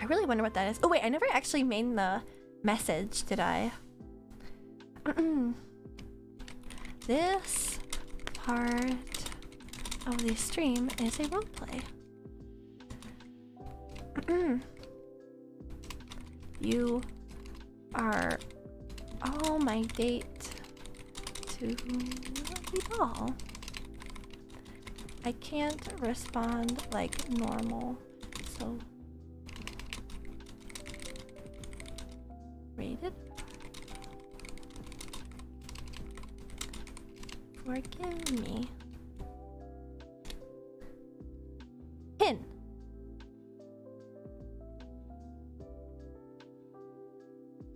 I really wonder what that is. Oh wait, I never actually made the message, did I? This part of the stream is a roleplay. You are all my date to the ball. I can't respond like normal, so rated. Forgive me. Pin.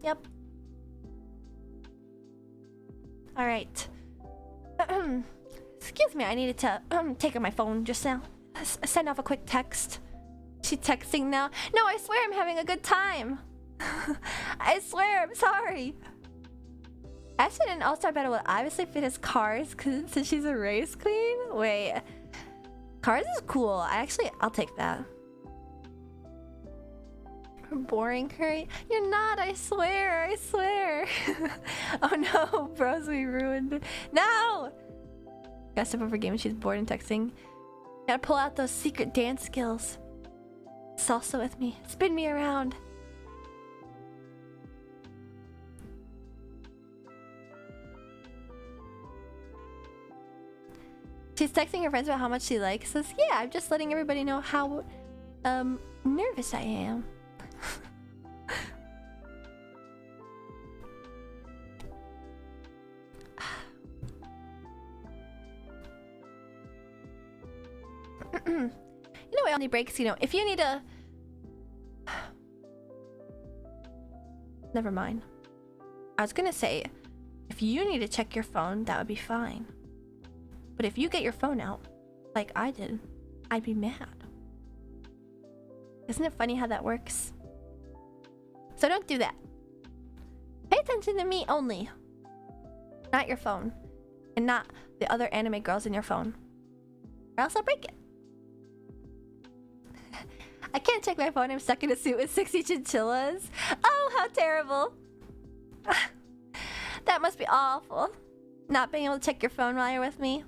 Yep. All right. Excuse me, I needed to take out my phone just now. Send off a quick text. She texting now. No, I swear I'm having a good time. I swear, I'm sorry. Ashton in All-Star Battle will obviously fit as Cars since she's a race queen. Wait, Cars is cool. I'll take that. Boring curry? You're not, I swear, I swear. Oh no, bros, we ruined it. No! Gotta step over game when she's bored and texting. Gotta pull out those secret dance skills. Salsa with me. Spin me around. She's texting her friends about how much she likes us. Yeah, I'm just letting everybody know how nervous I am. You know what only breaks, you know, if you need a... Never mind. I was gonna say, if you need to check your phone, that would be fine. But if you get your phone out, like I did, I'd be mad. Isn't it funny how that works? So don't do that. Pay attention to me only. Not your phone. And not the other anime girls in your phone. Or else I'll break it. I can't check my phone. I'm stuck in a suit with 60 chinchillas. Oh, how terrible. That must be awful. Not being able to check your phone while you're with me.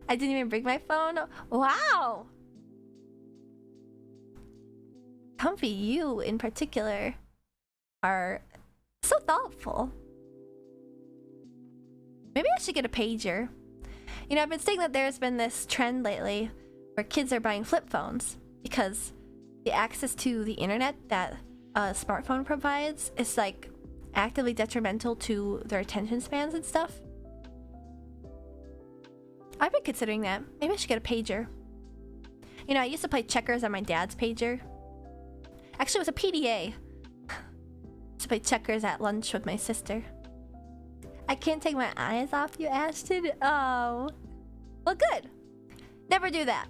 I didn't even bring my phone. Wow. Comfy, you in particular are so thoughtful. Maybe I should get a pager. You know, I've been saying that there's been this trend lately where kids are buying flip phones because the access to the internet that a smartphone provides is like actively detrimental to their attention spans and stuff. I've been considering that. Maybe I should get a pager. You know, I used to play checkers on my dad's pager. Actually, it was a PDA. I used to play checkers at lunch with my sister. I can't take my eyes off you, Ashton. Oh. Well, good. Never do that.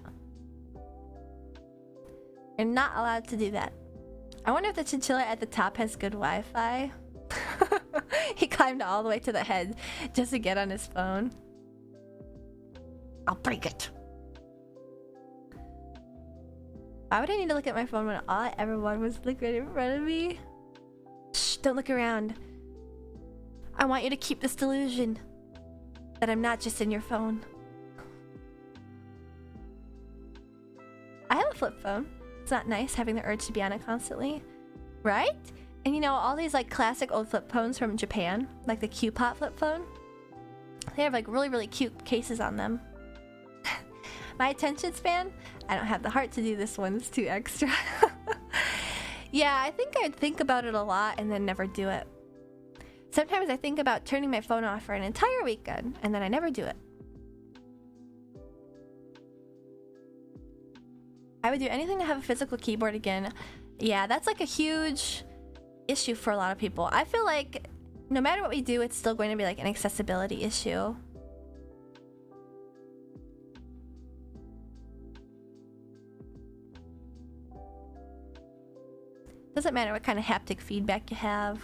You're not allowed to do that. I wonder if the chinchilla at the top has good Wi-Fi. He climbed all the way to the head just to get on his phone. I'll break it. Why would I need to look at my phone when all I ever wanted was look right in front of me? Shh, don't look around. I want you to keep this delusion that I'm not just in your phone. I have a flip phone. It's not nice having the urge to be on it constantly, right? And you know, all these like classic old flip phones from Japan, like the Q-Pot flip phone, they have like really, really cute cases on them. My attention span, I don't have the heart to do this one, it's too extra. Yeah, I think I'd think about it a lot and then never do it. Sometimes I think about turning my phone off for an entire weekend and then I never do it. I would do anything to have a physical keyboard again. Yeah, that's like a huge issue for a lot of people. I feel like no matter what we do, it's still going to be like an accessibility issue. Doesn't matter what kind of haptic feedback you have.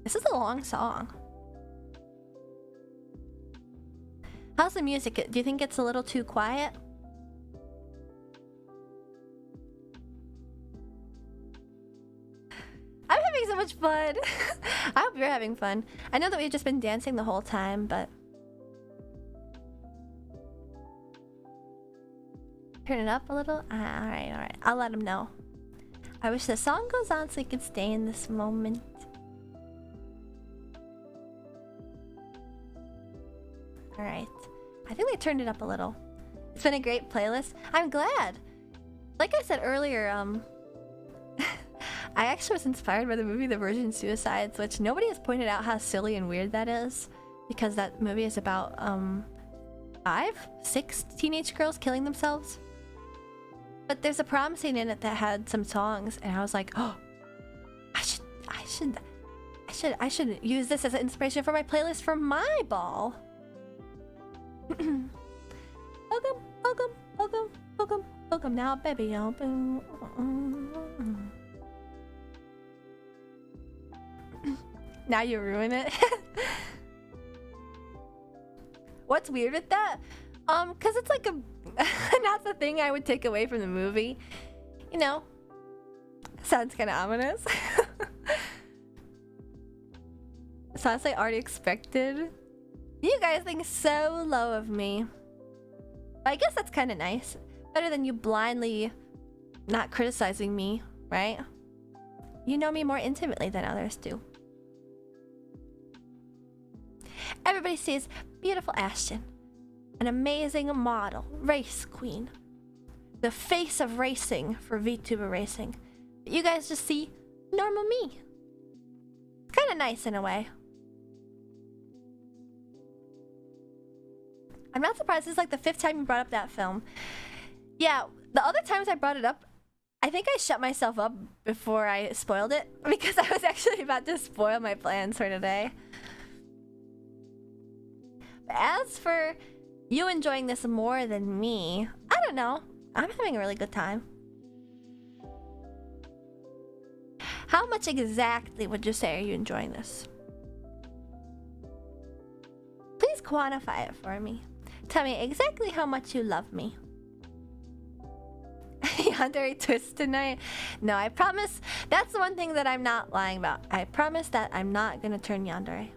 This is a long song. How's the music? Do you think it's a little too quiet? I'm having so much fun. I hope you're having fun. I know that we've just been dancing the whole time, but... Turn it up a little? Alright. I'll let him know. I wish the song goes on so we can stay in this moment. Alright. I think they turned it up a little. It's been a great playlist. I'm glad! Like I said earlier, I actually was inspired by the movie The Virgin Suicides, which nobody has pointed out how silly and weird that is. Because that movie is about, 6 teenage girls killing themselves. But there's a prom scene in it that had some songs, and I was like, oh, I should use this as an inspiration for my playlist for my ball. Welcome now, baby. Now you ruin it. What's weird with that? Cause it's like a not the thing I would take away from the movie. You know, sounds kind of ominous. Sounds like already expected. You guys think so low of me. I guess that's kind of nice. Better than you blindly not criticizing me, right? You know me more intimately than others do. Everybody sees beautiful Ashton. An amazing model, race queen. The face of racing for VTuber racing. But you guys just see normal me. It's kind of nice in a way. I'm not surprised. This is like the 5th time you brought up that film. Yeah, the other times I brought it up, I think I shut myself up before I spoiled it. Because I was actually about to spoil my plans for today. But as for you enjoying this more than me, I don't know. I'm having a really good time. How much exactly would you say are you enjoying this? Please quantify it for me. Tell me exactly how much you love me. Yandere twist tonight? No, I promise. That's the one thing that I'm not lying about. I promise that I'm not gonna turn yandere.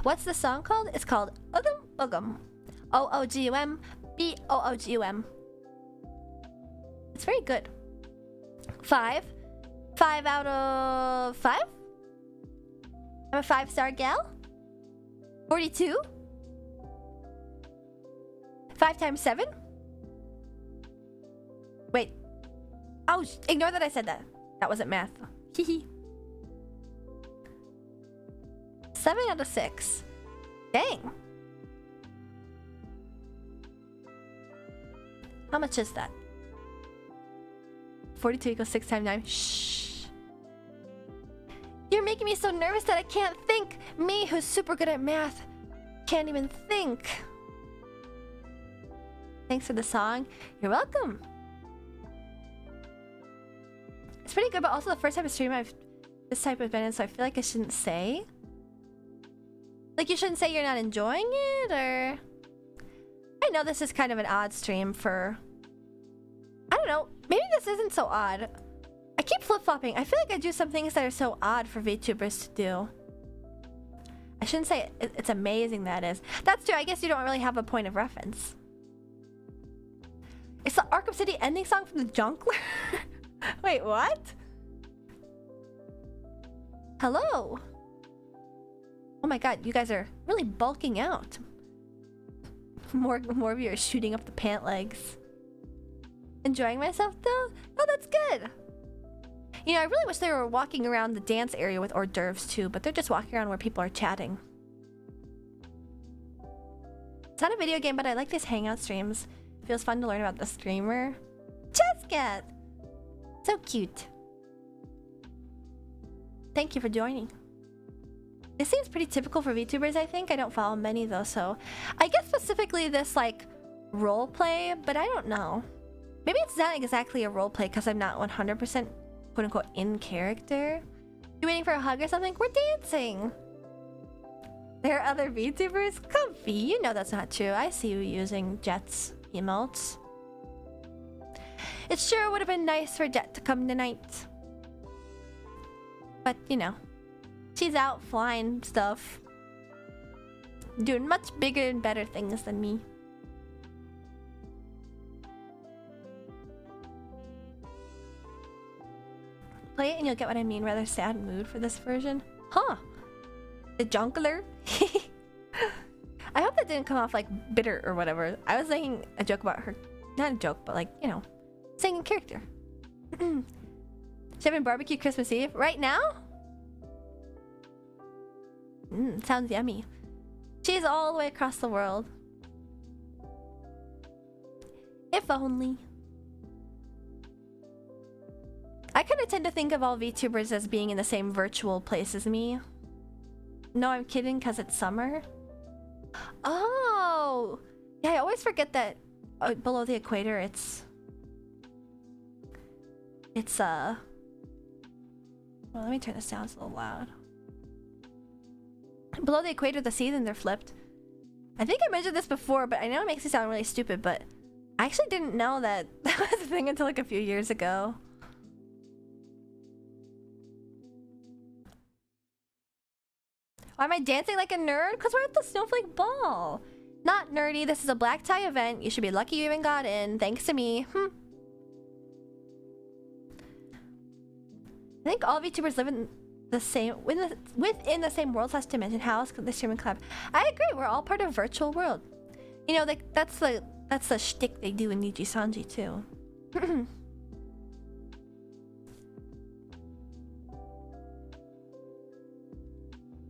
What's the song called? It's called Oogum Boogum. O-O-G-U-M B-O-O-G-U-M. It's very good. 5. 5 out of 5? I'm a 5-star gal? 42? 5 times 7? Wait. Oh, ignore that I said that. That wasn't math. Hehe. 7 out of 6. Dang. How much is that? 42 equals 6 times 9. Shh. You're making me so nervous that I can't think. Me, who's super good at math, can't even think. Thanks for the song. You're welcome. It's pretty good, but also the first type of stream I've this type of been in, so I feel like I shouldn't say. Like, you shouldn't say you're not enjoying it, or... I know this is kind of an odd stream for... I don't know. Maybe this isn't so odd. I keep flip-flopping. I feel like I do some things that are so odd for VTubers to do. I shouldn't say it's amazing that is. That's true. I guess you don't really have a point of reference. It's the Arkham City ending song from the Junkler? Wait, what? Hello? Oh my god, you guys are really bulking out. More of you are shooting up the pant legs. Enjoying myself though? Oh, that's good. You know, I really wish they were walking around the dance area with hors d'oeuvres too, but they're just walking around where people are chatting. It's not a video game, but I like these hangout streams. It feels fun to learn about the streamer. Chesscat! So cute. Thank you for joining. This seems pretty typical for VTubers, I think. I don't follow many though, so... I guess specifically this, like, roleplay, but I don't know. Maybe it's not exactly a roleplay because I'm not 100% quote-unquote in character. You waiting for a hug or something? We're dancing! There are other VTubers? Comfy, you know that's not true. I see you using Jet's emotes. It sure would have been nice for Jet to come tonight. But, you know. She's out flying stuff. Doing much bigger and better things than me. Play it and you'll get what I mean. Rather sad mood for this version. Huh. The Junkler? I hope that didn't come off like bitter or whatever. I was making a joke about her. Not a joke, but like, you know, saying in character. Should have barbecue Christmas Eve? Right now? Sounds yummy. She's all the way across the world. If only. I kind of tend to think of all VTubers as being in the same virtual place as me. No, I'm kidding, because it's summer. Oh! Yeah, I always forget that below the equator, it's... well, let me turn the sounds a little loud. Below the equator, the seasons are flipped. I think I mentioned this before, but I know it makes me sound really stupid, but I actually didn't know that that was a thing until like a few years ago. Why am I dancing like a nerd? Because we're at the Snowflake Ball. Not nerdy, this is a black tie event. You should be lucky you even got in, thanks to me. I think all VTubers live in the same within the same world/dimension house, the streaming club. I agree, we're all part of virtual world. You know, like that's the shtick they do in Niji Sanji too.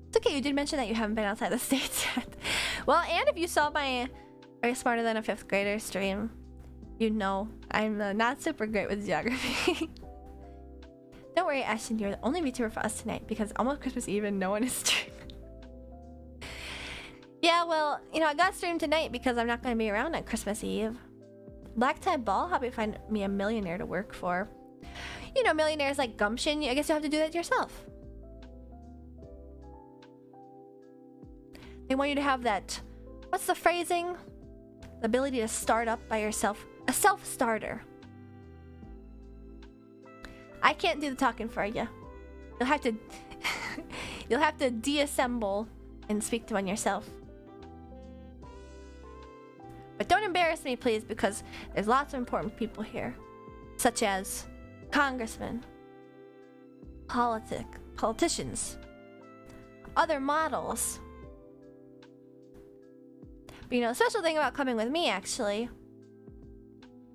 It's okay, you did mention that you haven't been outside the States yet. Well, and if you saw my Are You Smarter Than a Fifth Grader stream, you know I'm not super great with geography. Don't worry, Ashton, you're the only VTuber for us tonight because almost Christmas Eve and no one is streaming. Yeah, well, you know, I got streamed tonight because I'm not going to be around on Christmas Eve. Black Tie Ball, help me find me a millionaire to work for. You know, millionaires like gumption, I guess you'll have to do that yourself. They want you to have that, what's the phrasing? The ability to start up by yourself. A self-starter. I can't do the talking for you. You'll have to... You'll have to deassemble and speak to one yourself. But don't embarrass me, please, because there's lots of important people here. Such as congressmen, politicians, other models. But you know, the special thing about coming with me, actually,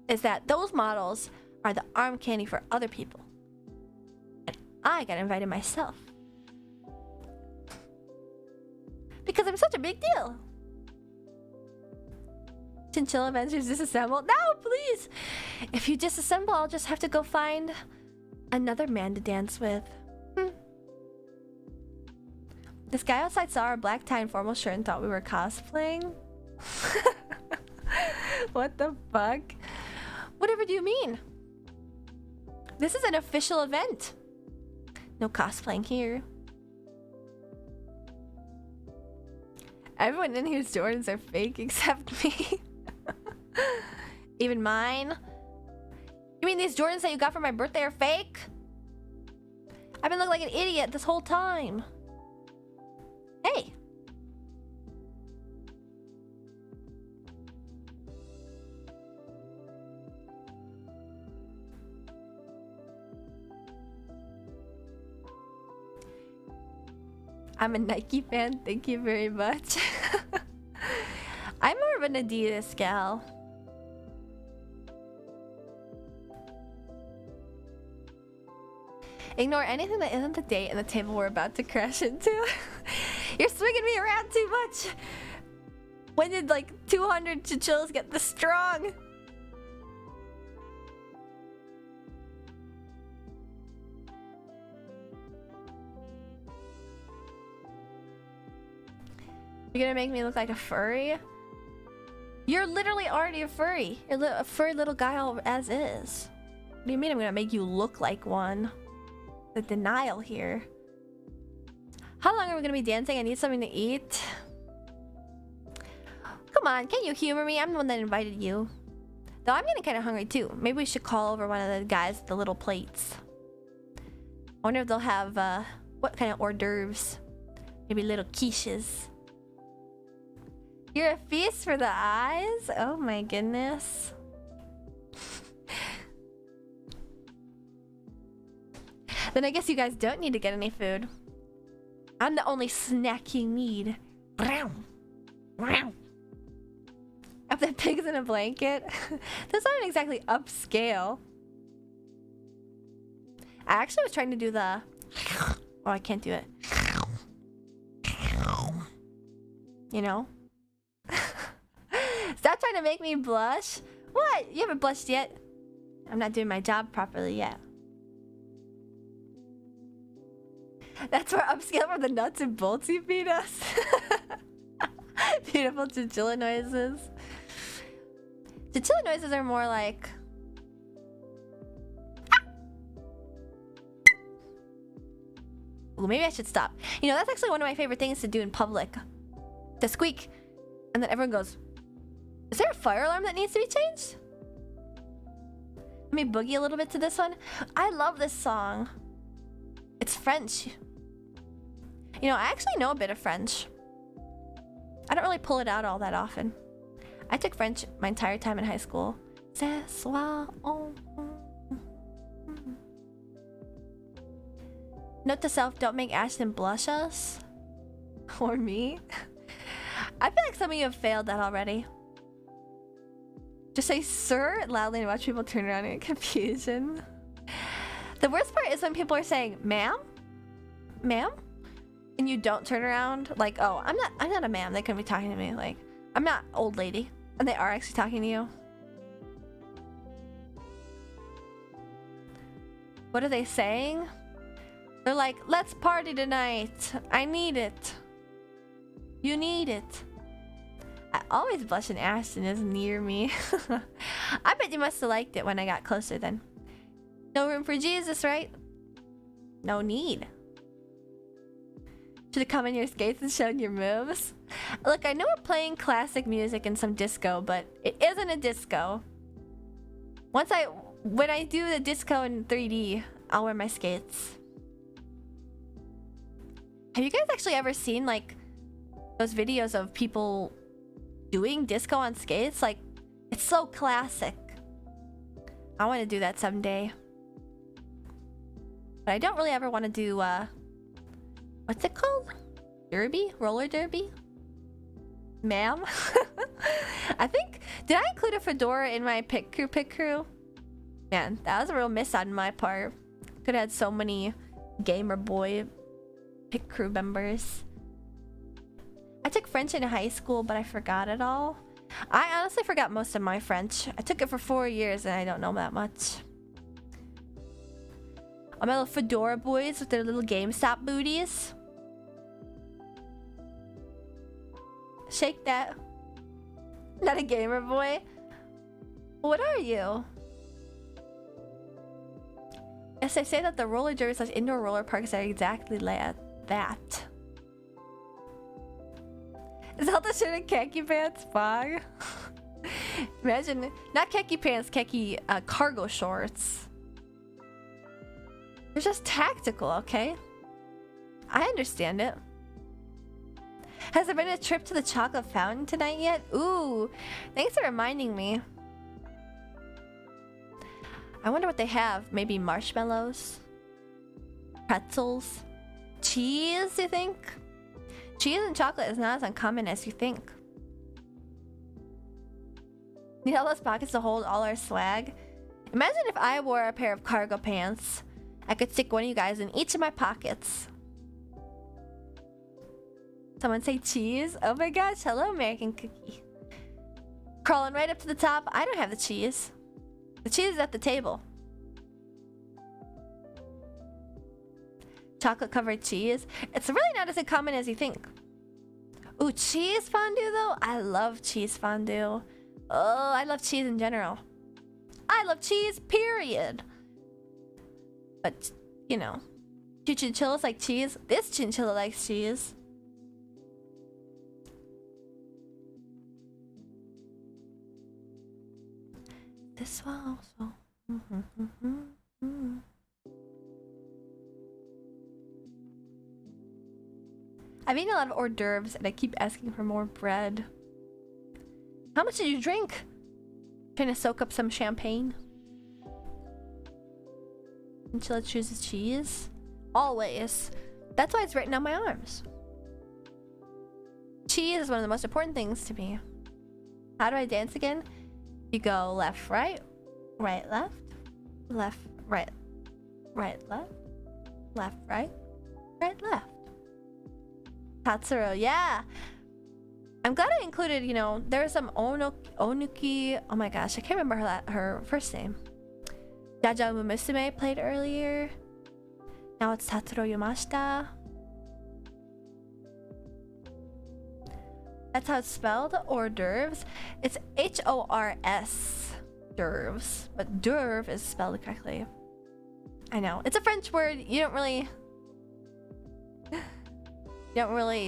is that those models are the arm candy for other people. And I got invited myself. Because I'm such a big deal. Chinchilla Adventures disassembled? No, please! If you disassemble, I'll just have to go find another man to dance with. This guy outside saw our black tie and formal shirt and thought we were cosplaying? What the fuck? Whatever do you mean? This is an official event. No cosplaying here. Everyone in here's Jordans are fake except me. Even mine? You mean these Jordans that you got for my birthday are fake? I've been looking like an idiot this whole time. Hey. I'm a Nike fan, thank you very much. I'm more of an Adidas gal. Ignore anything that isn't the date and the table we're about to crash into. You're swinging me around too much. When did like 200 chinchillas get this strong? You're gonna make me look like a furry? You're literally already a furry. You're a furry little guy as is. What do you mean I'm gonna make you look like one? The denial here. How long are we gonna be dancing? I need something to eat. Come on, can't you humor me? I'm the one that invited you. Though I'm getting kind of hungry too. Maybe we should call over one of the guys with the little plates. I wonder if they'll have what kind of hors d'oeuvres? Maybe little quiches. You're a feast for the eyes? Oh my goodness. Then I guess you guys don't need to get any food. I'm the only snack you need. If the pig's in a blanket. That's not exactly upscale. I actually was trying to do the... Oh, I can't do it. You know? Stop trying to make me blush. What? You haven't blushed yet. I'm not doing my job properly yet. That's more upscale from the nuts and bolts you feed us. Beautiful chinchilla noises. Chinchilla noises are more like... Ooh, maybe I should stop. You know, that's actually one of my favorite things to do in public. To squeak. And then everyone goes, is there a fire alarm that needs to be changed? Let me boogie a little bit to this one. I love this song. It's French. You know, I actually know a bit of French. I don't really pull it out all that often. I took French my entire time in high school. Ce soir, Note to self, don't make Ashton blush us. Or me. I feel like some of you have failed that already. Just say sir loudly and watch people turn around in confusion. The worst part is when people are saying ma'am? Ma'am? And you don't turn around. Like, oh, I'm not a ma'am. They couldn't be talking to me. Like, I'm not old lady. And they are actually talking to you. What are they saying? They're like, let's party tonight. I need it. You need it. I always blush when Ashton is near me. I bet you must have liked it when I got closer then. No room for Jesus, right? No need. Should have come in your skates and shown your moves. Look, I know we're playing classic music and some disco, but it isn't a disco. When I do the disco in 3D, I'll wear my skates. Have you guys actually ever seen like those videos of people doing disco on skates? Like, it's so classic. I want to do that someday. But I don't really ever want to do, what's it called? Derby? Roller derby? Ma'am? I think, did I include a fedora in my pit crew? Man, that was a real miss on my part. Could have had so many gamer boy pit crew members. I took French in high school, but I forgot it all. I honestly forgot most of my French. I took it for 4 years and I don't know that much. All my little fedora boys with their little GameStop booties. Shake that. Not a gamer boy. What are you? Yes, I say that the roller derby / indoor roller parks are exactly like that. Is that the shirt and khaki pants, Fog? Imagine, not khaki pants, khaki cargo shorts. They're just tactical, okay? I understand it. Has there been a trip to the chocolate fountain tonight yet? Ooh, thanks for reminding me. I wonder what they have. Maybe marshmallows? Pretzels? Cheese, you think? Cheese and chocolate is not as uncommon as you think. Need all those pockets to hold all our swag? Imagine if I wore a pair of cargo pants. I could stick one of you guys in each of my pockets. Someone say cheese? Oh my gosh, hello American Cookie. Crawling right up to the top. I don't have the cheese. The cheese is at the table. Chocolate covered cheese. It's really not as uncommon as you think. Ooh, cheese fondue though? I love cheese fondue. Oh, I love cheese in general. I love cheese, period. But, you know, do chinchillas like cheese? This chinchilla likes cheese. This one also. I've eaten a lot of hors d'oeuvres and I keep asking for more bread. How much did you drink? Trying to soak up some champagne. Chinchilla chooses cheese. Always. That's why it's written on my arms. Cheese is one of the most important things to me. How do I dance again? You go left, right, right, left, left, right, right, left, left, right, right, left. Tatsuro, yeah. I'm glad I included, you know, there's some Onuki. Oh my gosh, I can't remember her first name. Jaja Musume played earlier. Now it's Tatsuro Yamashita. That's how it's spelled, hors d'oeuvres. It's H-O-R-S, d'oeuvres, but d'oeuvre is spelled correctly. I know, it's a French word. You don't really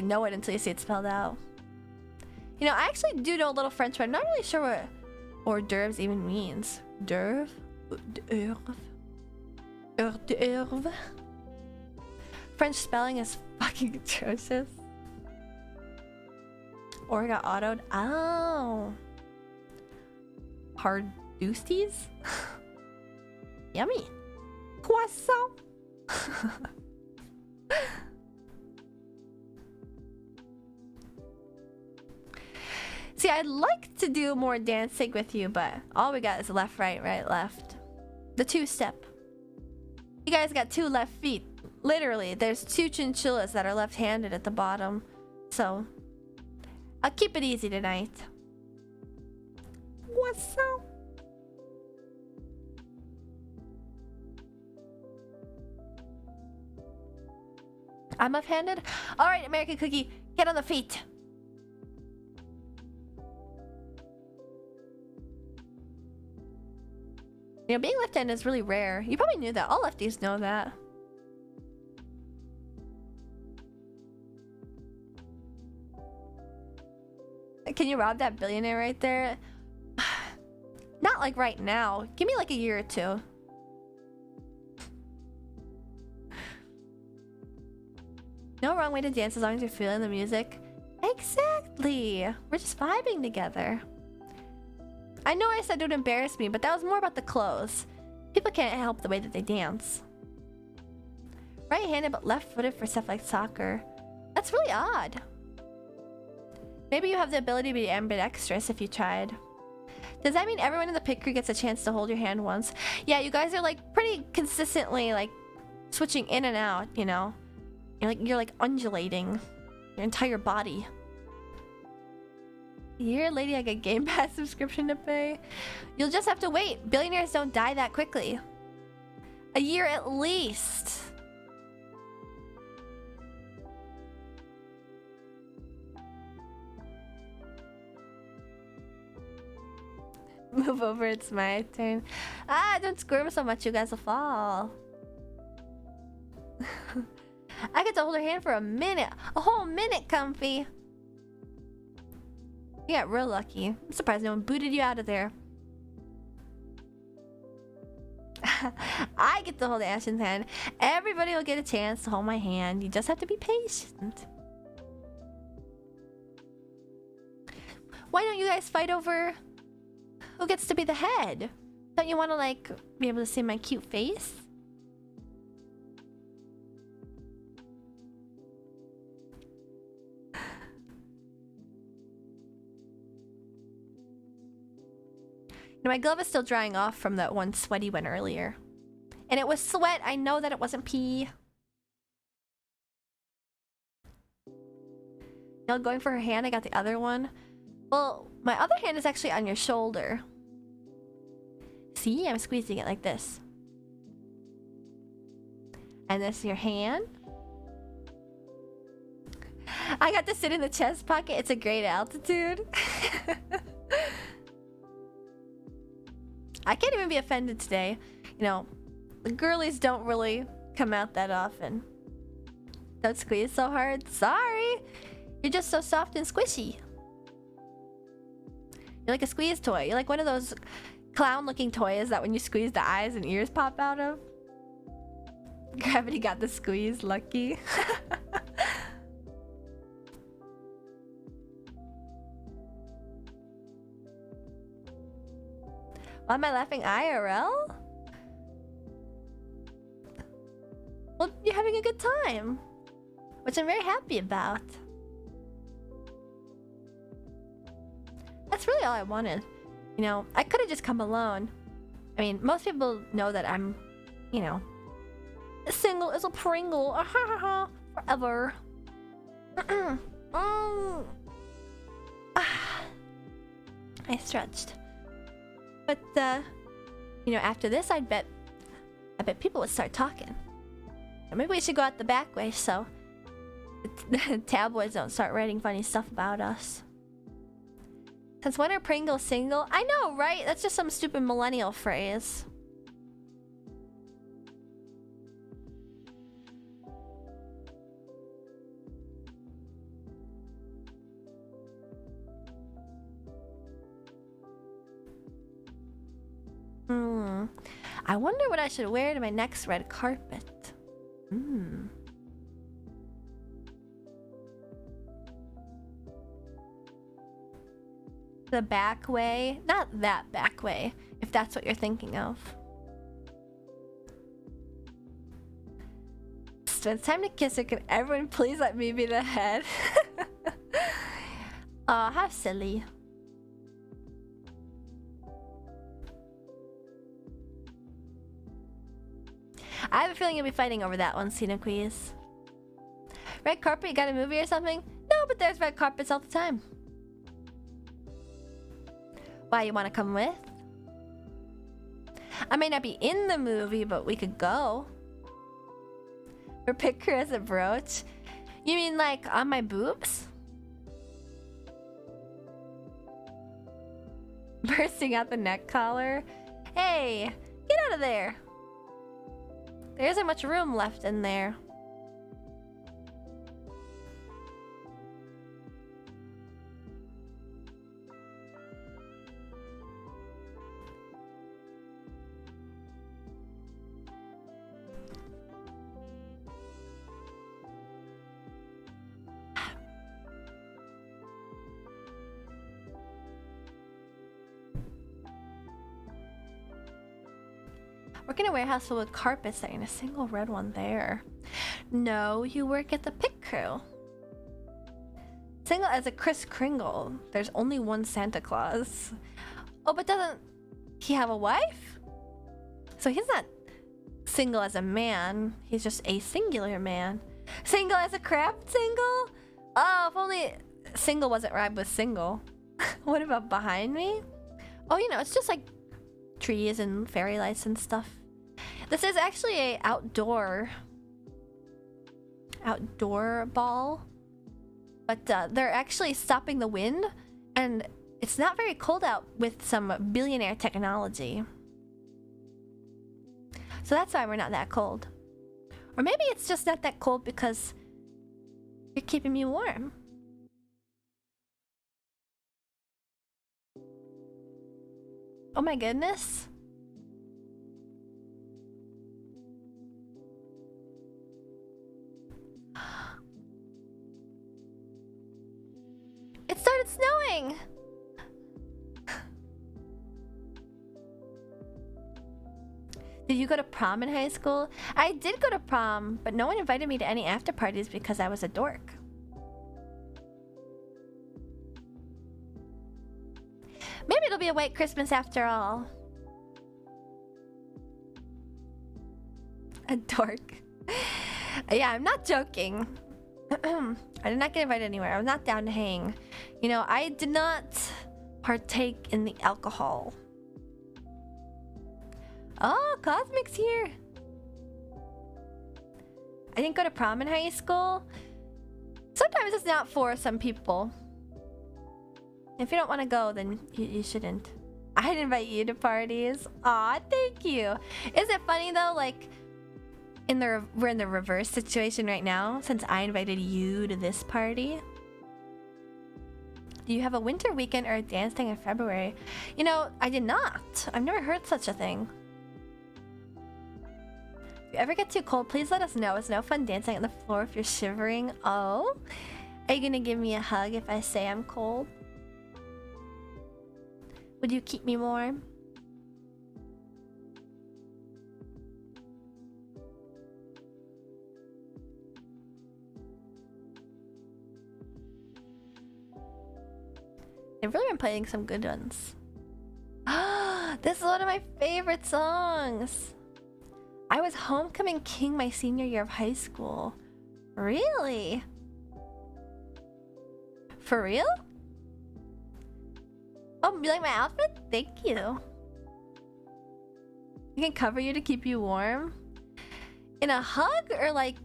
know it until you see it spelled out. You know, I actually do know a little French, but I'm not really sure what hors d'oeuvres even means. D'oeuvre? D'oeuvre? Hors d'oeuvre? French spelling is fucking atrocious. Or got autoed. Oh. Hard doosties? Yummy. Croissant. See, I'd like to do more dancing with you, but all we got is left, right, right, left. The two-step. You guys got 2 left feet. Literally, there's 2 chinchillas that are left-handed at the bottom. So, I'll keep it easy tonight. What's up? I'm left-handed? Alright, American Cookie, get on the feet. You know, being left-handed is really rare. You probably knew that. All lefties know that. Can you rob that billionaire right there? Not like right now. Give me like a year or two. No wrong way to dance as long as you're feeling the music. Exactly. We're just vibing together. I know I said it would embarrass me, but that was more about the clothes. People can't help the way that they dance. Right-handed but left-footed for stuff like soccer. That's really odd. Maybe you have the ability to be ambidextrous if you tried. Does that mean everyone in the pit crew gets a chance to hold your hand once? Yeah, you guys are like pretty consistently like switching in and out, you know? You're like undulating your entire body. You're a lady, I get Game Pass subscription to pay. You'll just have to wait. Billionaires don't die that quickly. A year at least. Move over, it's my turn. Ah, don't squirm so much, you guys will fall. I get to hold her hand for a minute. A whole minute, Comfy. You got real lucky. I'm surprised no one booted you out of there. I get to hold Ashton's hand. Everybody will get a chance to hold my hand. You just have to be patient. Why don't you guys fight over who gets to be the head? Don't you want to, like, be able to see my cute face? My glove is still drying off from that one sweaty one earlier. And it was sweat. I know that it wasn't pee. Y'all going for her hand? I got the other one. Well, my other hand is actually on your shoulder. See? I'm squeezing it like this. And this is your hand. I got to sit in the chest pocket. It's a great altitude. I can't even be offended today. You know, the girlies don't really come out that often. Don't squeeze so hard. Sorry. You're just so soft and squishy. You're like a squeeze toy. You're like one of those clown-looking toys that when you squeeze the eyes and ears pop out of. Gravity got the squeeze. Lucky. Why am I laughing IRL? Well, you're having a good time. Which I'm very happy about. That's really all I wanted. You know, I could have just come alone. I mean, most people know that I'm, you know, single as a Pringle. Forever. I stretched. But, you know, after this, I bet people would start talking. Or maybe we should go out the back way so the tabloids don't start writing funny stuff about us. Since when are Pringles single? I know, right? That's just some stupid millennial phrase. I wonder what I should wear to my next red carpet. The back way? Not that back way, if that's what you're thinking of. So it's time to kiss her. Can everyone please let me be the head? Aw, how silly. I have a feeling you'll be fighting over that one, Cena Quiz. Red carpet, you got a movie or something? No, but there's red carpets all the time. Why, you want to come with? I may not be in the movie, but we could go. Or pick her as a brooch? You mean like on my boobs? Bursting out the neck collar? Hey, get out of there. There isn't much room left in there. Work in a warehouse full with carpets, there ain't a single red one there. No, you work at the pit crew. Single as a Kris Kringle. There's only one Santa Claus. Oh, but doesn't he have a wife? So he's not single as a man. He's just a singular man. Single as a crab single? Oh, if only single wasn't rhymed with single. What about behind me? Oh, you know, it's just like trees and fairy lights and stuff. This is actually a outdoor ball. But they're actually stopping the wind, and it's not very cold out with some billionaire technology. So that's why we're not that cold. Or maybe it's just not that cold because you're keeping me warm. Oh my goodness. It started snowing! Did you go to prom in high school? I did go to prom, but no one invited me to any after parties because I was a dork. Maybe it'll be a white Christmas after all. A dork. Yeah, I'm not joking. I did not get invited anywhere. I was not down to hang. You know, I did not partake in the alcohol. Oh, Cosmic's here. I didn't go to prom in high school. Sometimes it's not for some people. If you don't want to go, then you shouldn't. I'd invite you to parties. Aw, thank you. Is it funny though, like, we're in the reverse situation right now, since I invited you to this party? Do you have a winter weekend or a dance thing in February? You know, I did not. I've never heard such a thing. If you ever get too cold, please let us know. It's no fun dancing on the floor if you're shivering. Oh? Are you gonna give me a hug if I say I'm cold? Would you keep me warm? They've really been playing some good ones. This is one of my favorite songs. I was homecoming king my senior year of high school. Really? For real? Oh, you like my outfit? Thank you. I can cover you to keep you warm. In a hug, or like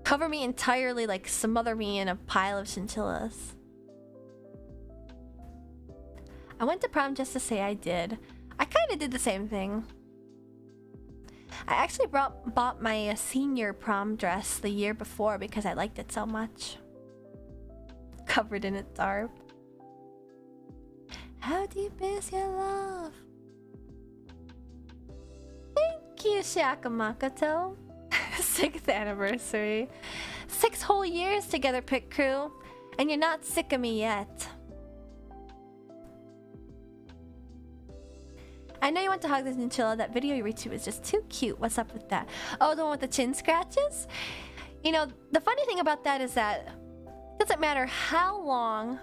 cover me entirely, like smother me in a pile of chinchillas? I went to prom just to say I did. I kind of did the same thing. I actually bought my senior prom dress the year before because I liked it so much. Covered in its tarp. How deep is your love? Thank you, Shakamakato. 6th anniversary. 6 whole years together, Pit Crew. And you're not sick of me yet. I know you want to hug this chinchilla. That video you retweeted was just too cute. What's up with that? Oh, the one with the chin scratches? You know, the funny thing about that is that it doesn't matter how long...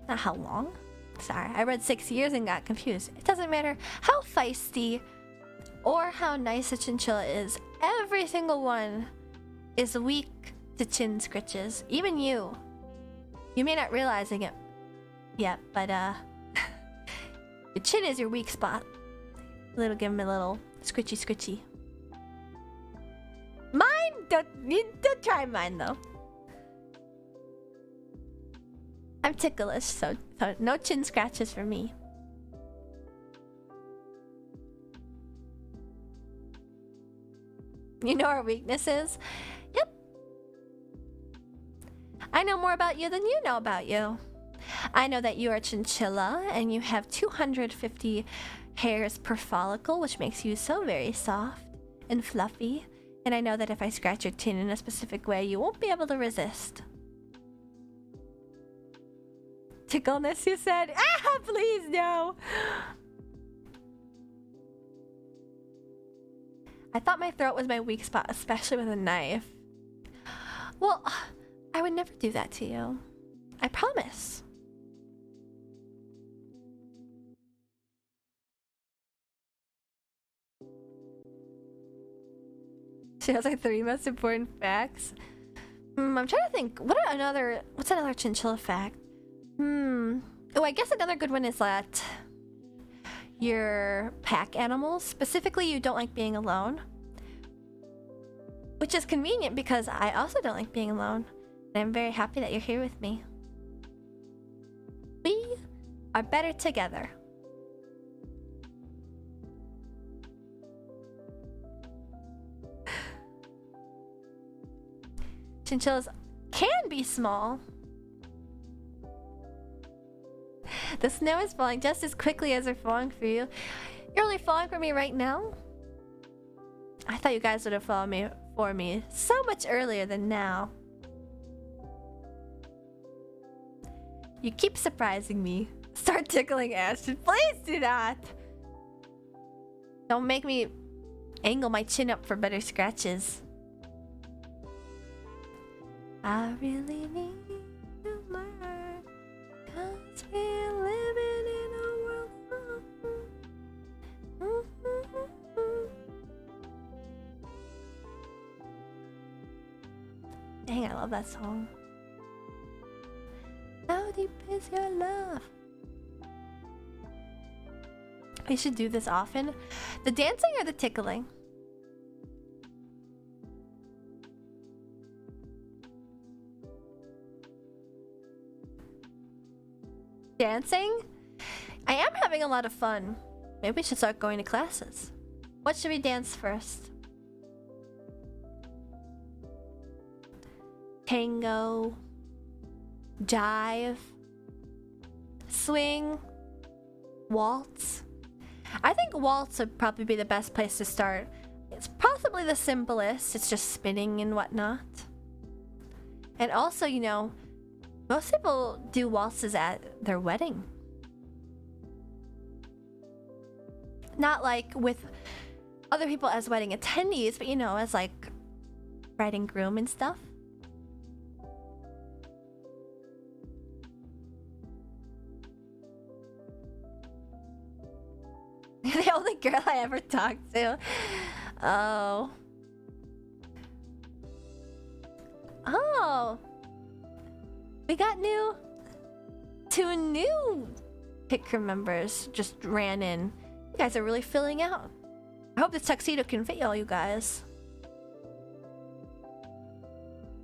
Not how long? Sorry, I read 6 years and got confused. It doesn't matter how feisty or how nice a chinchilla is. Every single one is weak to chin scratches. Even you. You may not realizing it yet, but your chin is your weak spot. Give him a little scritchy scritchy. Mine? Don't try mine though. I'm ticklish, so no chin scratches for me. You know our weaknesses? Yep. I know more about you than you know about you. I know that you are a chinchilla and you have 250 hairs per follicle, which makes you so very soft and fluffy. And I know that if I scratch your chin in a specific way, you won't be able to resist. Tickleness, you said? Ah, please, no! I thought my throat was my weak spot, especially with a knife. Well, I would never do that to you. I promise. She has like 3 most important facts. I'm trying to think. What's another chinchilla fact? Oh, I guess another good one is that you're pack animals. Specifically, you don't like being alone. Which is convenient because I also don't like being alone. And I'm very happy that you're here with me. We are better together. Chinchillas can be small. The snow is falling just as quickly as they're falling for you. You're only falling for me right now? I thought you guys would have fallen for me so much earlier than now. You keep surprising me. Start tickling Ashton. Please do not. Don't make me angle my chin up for better scratches. I really need to learn, 'cause we're living in a world Dang, I love that song. How deep is your love? We should do this often. The dancing or the tickling? Dancing? I am having a lot of fun. Maybe we should start going to classes. What should we dance first? Tango, jive, swing, waltz. I think waltz would probably be the best place to start. It's possibly the simplest. It's just spinning and whatnot. And also, you know, most people do waltzes at their wedding. Not like with other people as wedding attendees, but you know, as like bride and groom and stuff. The only girl I ever talked to. Oh. Oh. We got two new pit crew members just ran in. You guys are really filling out. I hope this tuxedo can fit all you guys.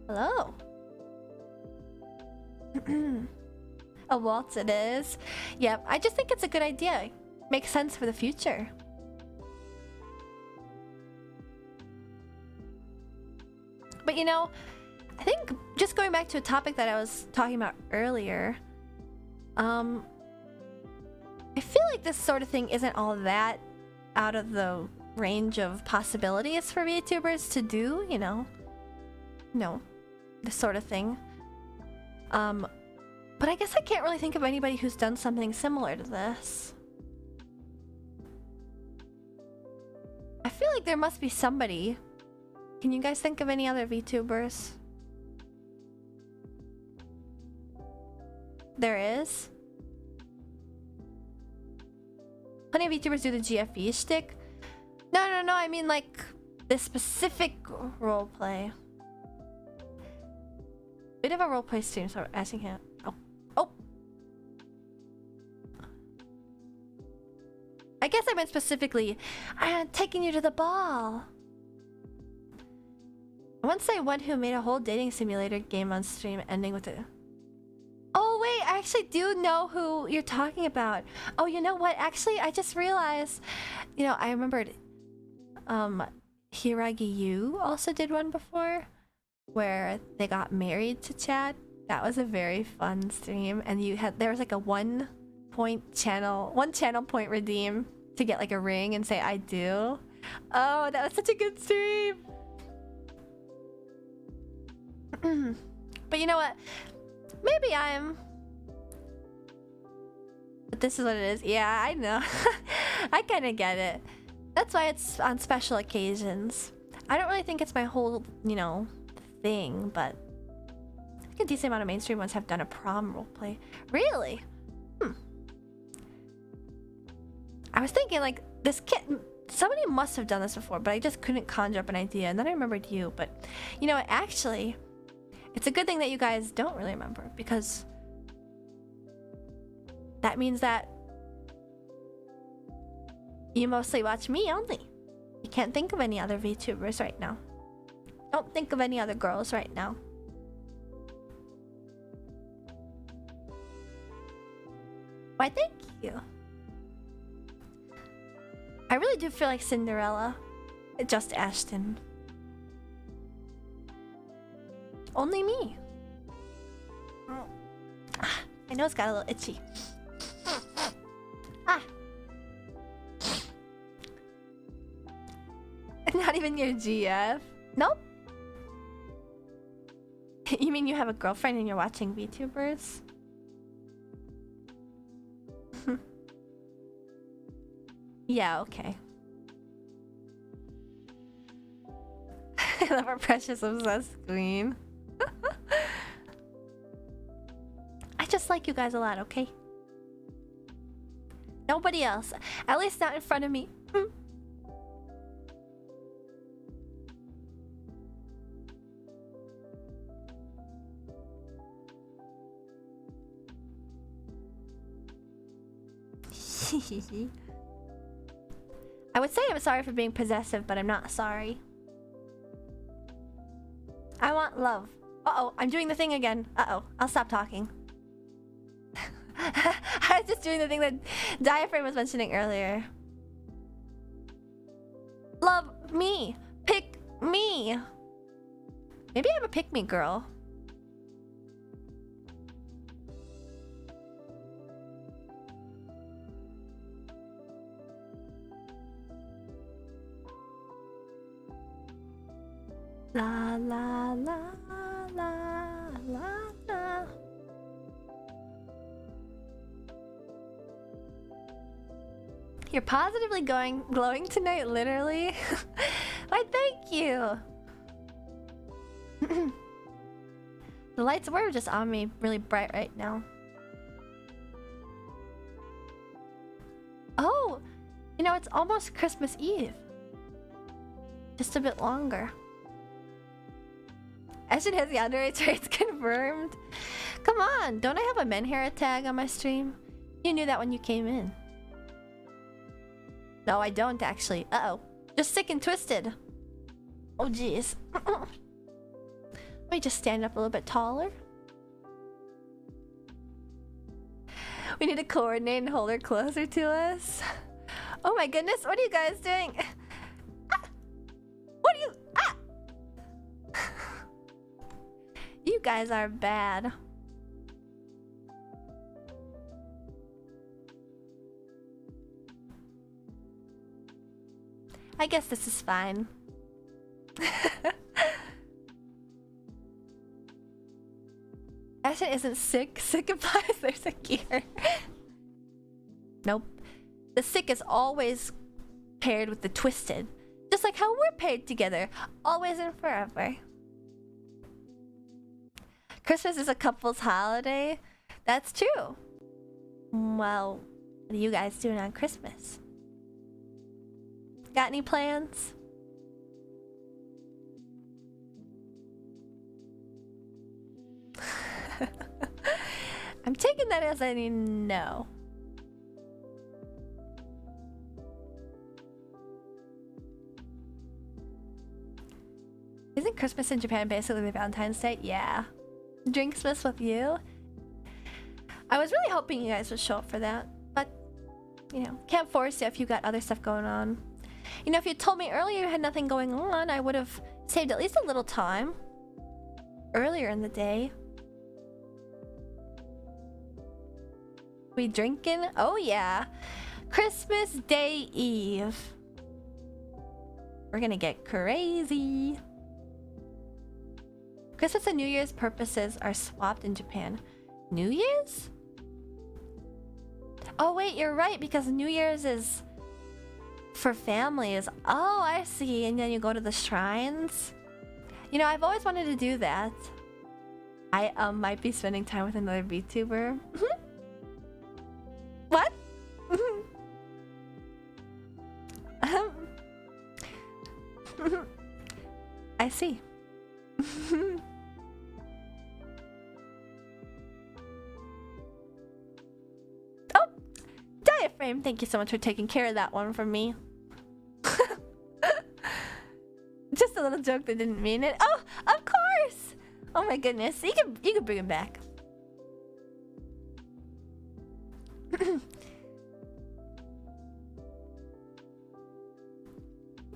Hello. A waltz it is. Yep, I just think it's a good idea. Makes sense for the future. But you know, I think just going back to a topic that I was talking about earlier, I feel like this sort of thing isn't all that out of the range of possibilities for VTubers to do, you know. No, this sort of thing. But I guess I can't really think of anybody who's done something similar to this. I feel like there must be somebody. Can you guys think of any other VTubers? There is. Plenty of VTubers do the GFE shtick. No, I mean like this specific roleplay. We have a roleplay stream, so we're asking him. Oh. I guess I meant specifically, I'm taking you to the ball. I once saw one who made a whole dating simulator game on stream ending with a... Oh wait, I actually do know who you're talking about. Oh, you know what? Actually, I just realized, you know, I remembered Hiragi Yu also did one before where they got married to Chad. That was a very fun stream, and there was like a one channel point redeem to get like a ring and say I do. Oh, that was such a good stream. But you know what? Maybe but this is what it is. Yeah, I know. I kind of get it. That's why it's on special occasions. I don't really think it's my whole, you know, thing, but I think a decent amount of mainstream ones have done a prom roleplay. Really? I was thinking, like, this kid... Somebody must have done this before, but I just couldn't conjure up an idea. And then I remembered you, but... You know what, actually... It's a good thing that you guys don't really remember, because... That means that... You mostly watch me only. You can't think of any other VTubers right now. Don't think of any other girls right now. Why, thank you. I really do feel like Cinderella. Just Ashton. Only me. Oh. I know it's got a little itchy. Ah. Not even your GF? Nope. You mean you have a girlfriend and you're watching VTubers? Yeah, okay. I love our precious obsessed queen. I just like you guys a lot, okay? Nobody else. At least not in front of me. I would say I'm sorry for being possessive, but I'm not sorry. I want love. Uh-oh, I'm doing the thing again. Uh-oh, I'll stop talking. I was just doing the thing that Diaphragm was mentioning earlier. Love me. Pick me. Maybe I'm a pick-me girl. La la la la la la. You're positively glowing tonight, literally. Why, thank you. The lights were just on me really bright right now. Oh, you know, it's almost Christmas Eve. Just a bit longer. Ashton has the underage traits confirmed. Come on, don't I have a men hair tag on my stream? You knew that when you came in. No, I don't actually. Uh-oh. Just sick and twisted. Oh, jeez. Let me just stand up a little bit taller. We need to coordinate and hold her closer to us. Oh my goodness, what are you guys doing? Ah! What are you... Ah! You guys are bad. I guess this is fine. Ashton isn't sick. Sick implies there's a gear. Nope. The sick is always paired with the twisted. Just like how we're paired together. Always and forever. Christmas is a couple's holiday. That's true. Well, what are you guys doing on Christmas? Got any plans? I'm taking that as a no. Isn't Christmas in Japan basically the Valentine's Day? Yeah. Drinksmas with you? I was really hoping you guys would show up for that, but you know, can't force you if you got other stuff going on. You know, if you told me earlier you had nothing going on, I would have saved at least a little time earlier in the day. We drinking? Oh yeah. Christmas Day Eve. We're gonna get crazy. Christmas and New Year's purposes are swapped in Japan. New Year's? Oh wait, you're right, because New Year's is For families. Oh, I see. And then you go to the shrines. You know, I've always wanted to do that. I might be spending time with another VTuber. What? I see. Oh! Diaphragm, thank you so much for taking care of that one for me. Just a little joke that didn't mean it. Oh, of course! Oh my goodness, you can bring him back.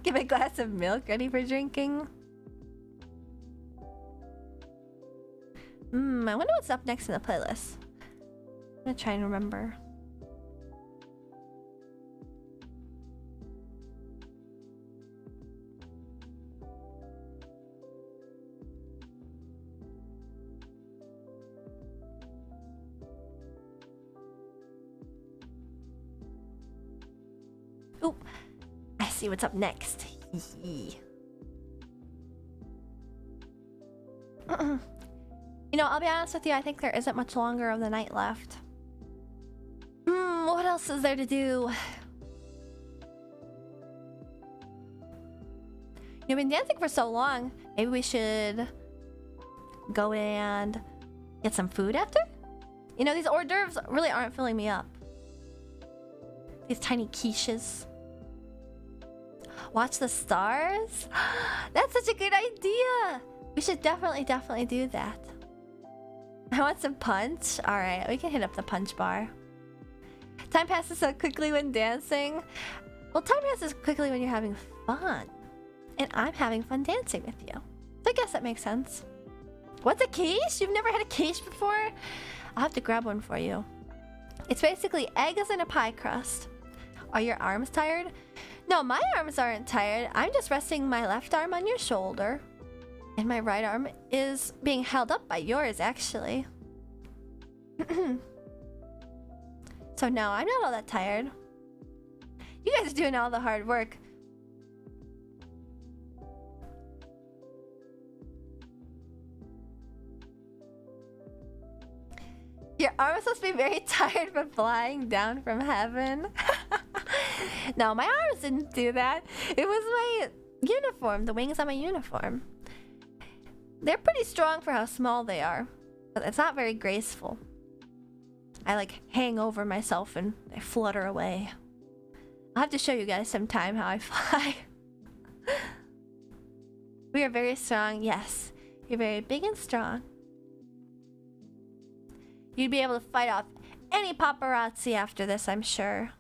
Give a glass of milk ready for drinking. I wonder what's up next in the playlist. I'm gonna try and remember. Oop, I see what's up next. You know, I'll be honest with you, I think there isn't much longer of the night left. What else is there to do? You've been dancing for so long. Maybe we should go and get some food after? You know, these hors d'oeuvres really aren't filling me up. These tiny quiches. Watch the stars? That's such a good idea! We should definitely do that. I want some punch. Alright, we can hit up the punch bar. Time passes so quickly when dancing. Well, time passes quickly when you're having fun. And I'm having fun dancing with you. So I guess that makes sense. What's a quiche? You've never had a quiche before? I'll have to grab one for you. It's basically eggs in a pie crust. Are your arms tired? No, my arms aren't tired. I'm just resting my left arm on your shoulder. And my right arm is being held up by yours, actually. So no, I'm not all that tired. You guys are doing all the hard work. Your arm is supposed to be very tired from flying down from heaven. No, my arms didn't do that. It was my uniform, the wings on my uniform. They're pretty strong for how small they are, but it's not very graceful. I like hang over myself and I flutter away. I'll have to show you guys sometime how I fly. We are very strong, yes. You're very big and strong. You'd be able to fight off any paparazzi after this, I'm sure.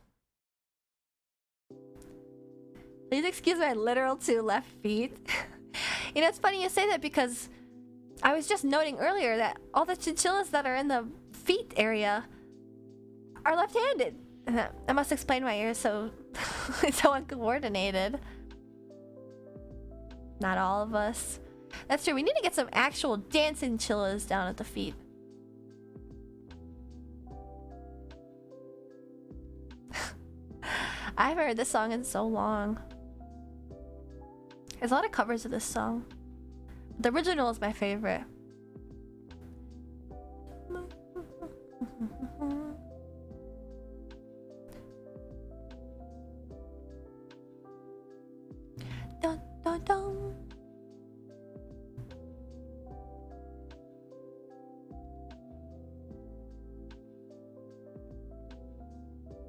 Please excuse my literal 2 left feet. You know, it's funny you say that because I was just noting earlier that all the chinchillas that are in the feet area are left-handed. I must explain why you're so so uncoordinated. Not all of us. That's true. We need to get some actual dancing chillas down at the feet. I haven't heard this song in so long. There's a lot of covers of this song. The original is my favorite. Dun, dun, dun.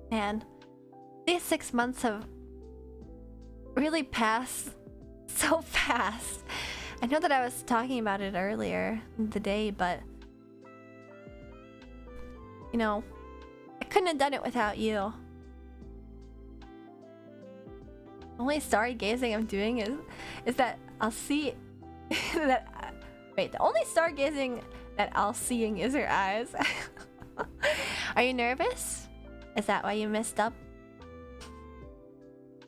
Man, these 6 months have really passed so fast. I know that I was talking about it earlier in the day, but you know, I couldn't have done it without you. Only stargazing I'm doing is that I'll see that. Wait, the only stargazing that I'll seeing is her eyes. Are you nervous? Is that why you messed up?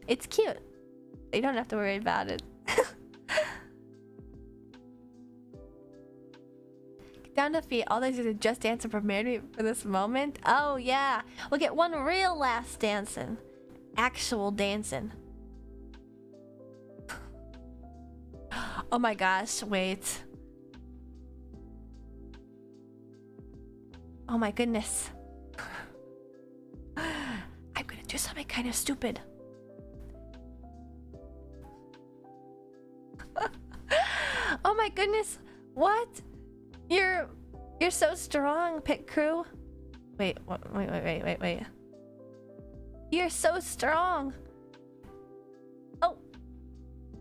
It's cute. You don't have to worry about it. Get down to feet. All these are Just Dance prepared me for this moment. Oh yeah, we'll get one real last dancing, actual dancing. Oh my gosh, wait. Oh my goodness. I'm gonna do something kind of stupid. Oh my goodness. What? You're so strong, Pit Crew. Wait. You're so strong. Oh.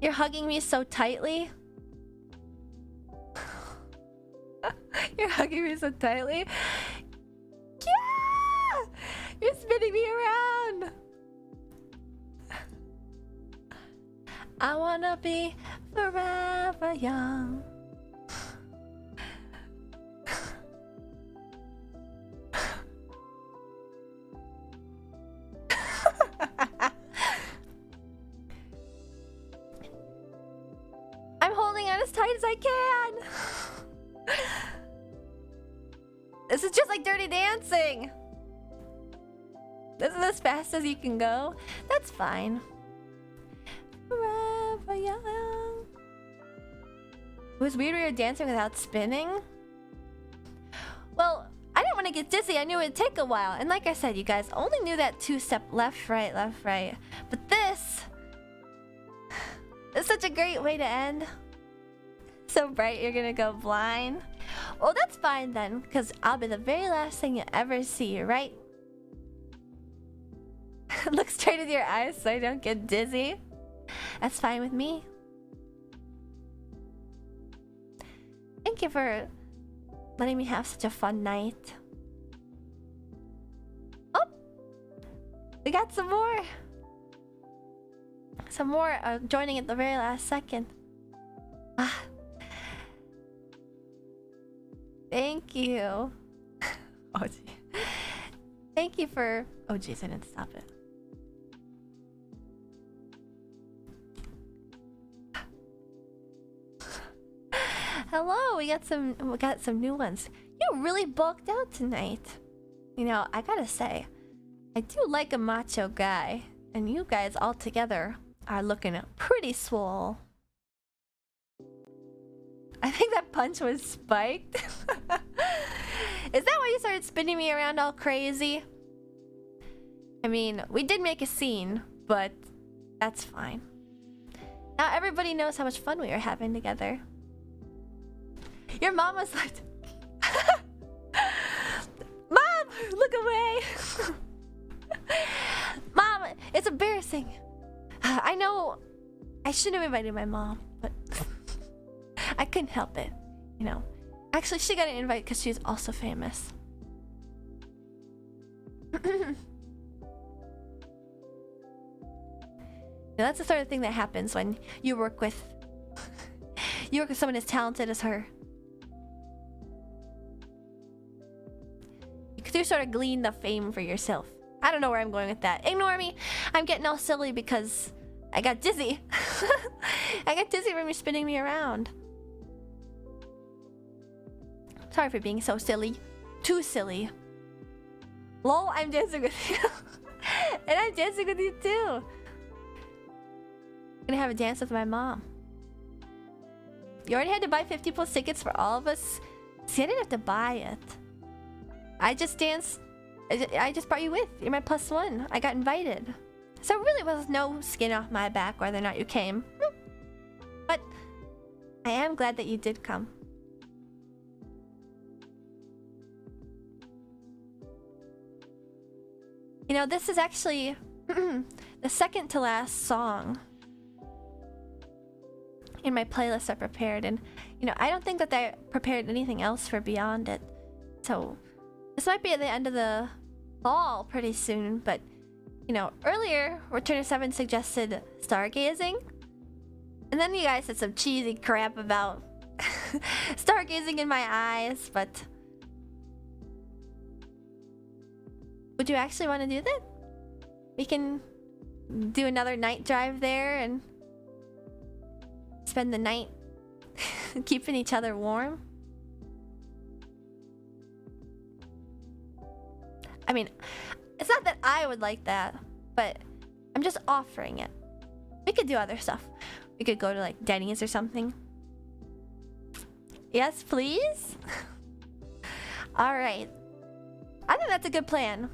You're hugging me so tightly. You're hugging me so tightly. Yeah! You're spinning me around. I wanna be forever young. I'm holding on as tight as I can. This is just like Dirty Dancing. This is as fast as you can go. That's fine. Forever young. It was weird we were dancing without spinning. Well, I didn't want to get dizzy. I knew it would take a while. And like I said, you guys only knew that two-step left, right, left, right. But this is such a great way to end. So bright, you're gonna go blind. Well, that's fine then, because I'll be the very last thing you ever see, right? Look straight into your eyes so I don't get dizzy. That's fine with me. Thank you for letting me have such a fun night. Oh! We got some more! Some more joining at the very last second. Ah. Thank you. Oh, gee. Thank you for... Oh, jeez, I didn't stop it. Hello, we got some new ones. You really bulked out tonight. You know, I gotta say, I do like a macho guy, and you guys all together are looking pretty swole. I think that punch was spiked. Is that why you started spinning me around all crazy? I mean, we did make a scene, but that's fine. Now everybody knows how much fun we were having together. Your mom was like... Mom! Look away! Mom, it's embarrassing. I know I shouldn't have invited my mom, but... I couldn't help it, you know. Actually, she got an invite because she's also famous. Now, that's the sort of thing that happens when you work with someone as talented as her. You do sort of glean the fame for yourself. I don't know where I'm going with that. Ignore me. I'm getting all silly because I got dizzy. I got dizzy from you spinning me around. Sorry for being so silly. Too silly. Lol, I'm dancing with you. And I'm dancing with you too. I'm gonna have a dance with my mom. You already had to buy 50 plus tickets for all of us. See, I didn't have to buy it. I just danced. I just brought you with. You're my +1. I got invited. So it really was no skin off my back whether or not you came. But I am glad that you did come. You know, this is actually the second to last song in my playlist I prepared, and you know, I don't think that I prepared anything else for beyond it. So this might be at the end of the fall pretty soon, but you know, earlier Returner7 suggested stargazing, and then you guys said some cheesy crap about stargazing in my eyes, but would you actually want to do that? We can do another night drive there and spend the night keeping each other warm. I mean, it's not that I would like that, but I'm just offering it. We could do other stuff. We could go to like Denny's or something. Yes, please? Alright. I think that's a good plan.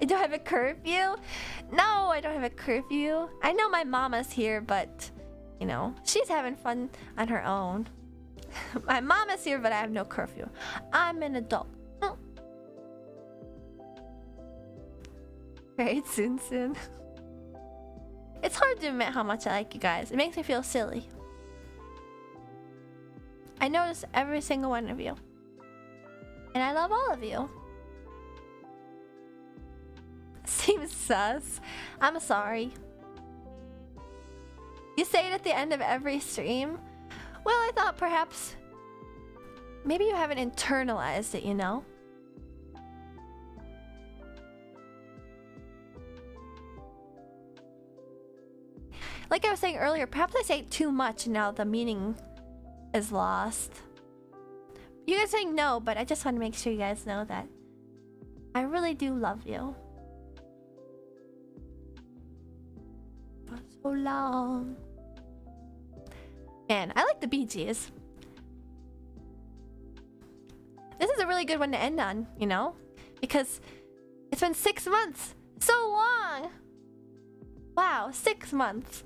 I don't have a curfew? No, I don't have a curfew. I know my mama's here, but, you know, she's having fun on her own. My mama's here, but I have no curfew. I'm an adult. Very soon. It's hard to admit how much I like you guys. It makes me feel silly. I notice every single one of you. And I love all of you. Seems sus. I'm sorry. You say it at the end of every stream? Well, I thought perhaps... maybe you haven't internalized it, you know? Like I was saying earlier, perhaps I say too much and now the meaning is lost. You guys saying no, but I just want to make sure you guys know that I really do love you. For so long. Man, I like the Bee Gees. This is a really good one to end on, you know? Because it's been 6 months. So long! Wow, 6 months.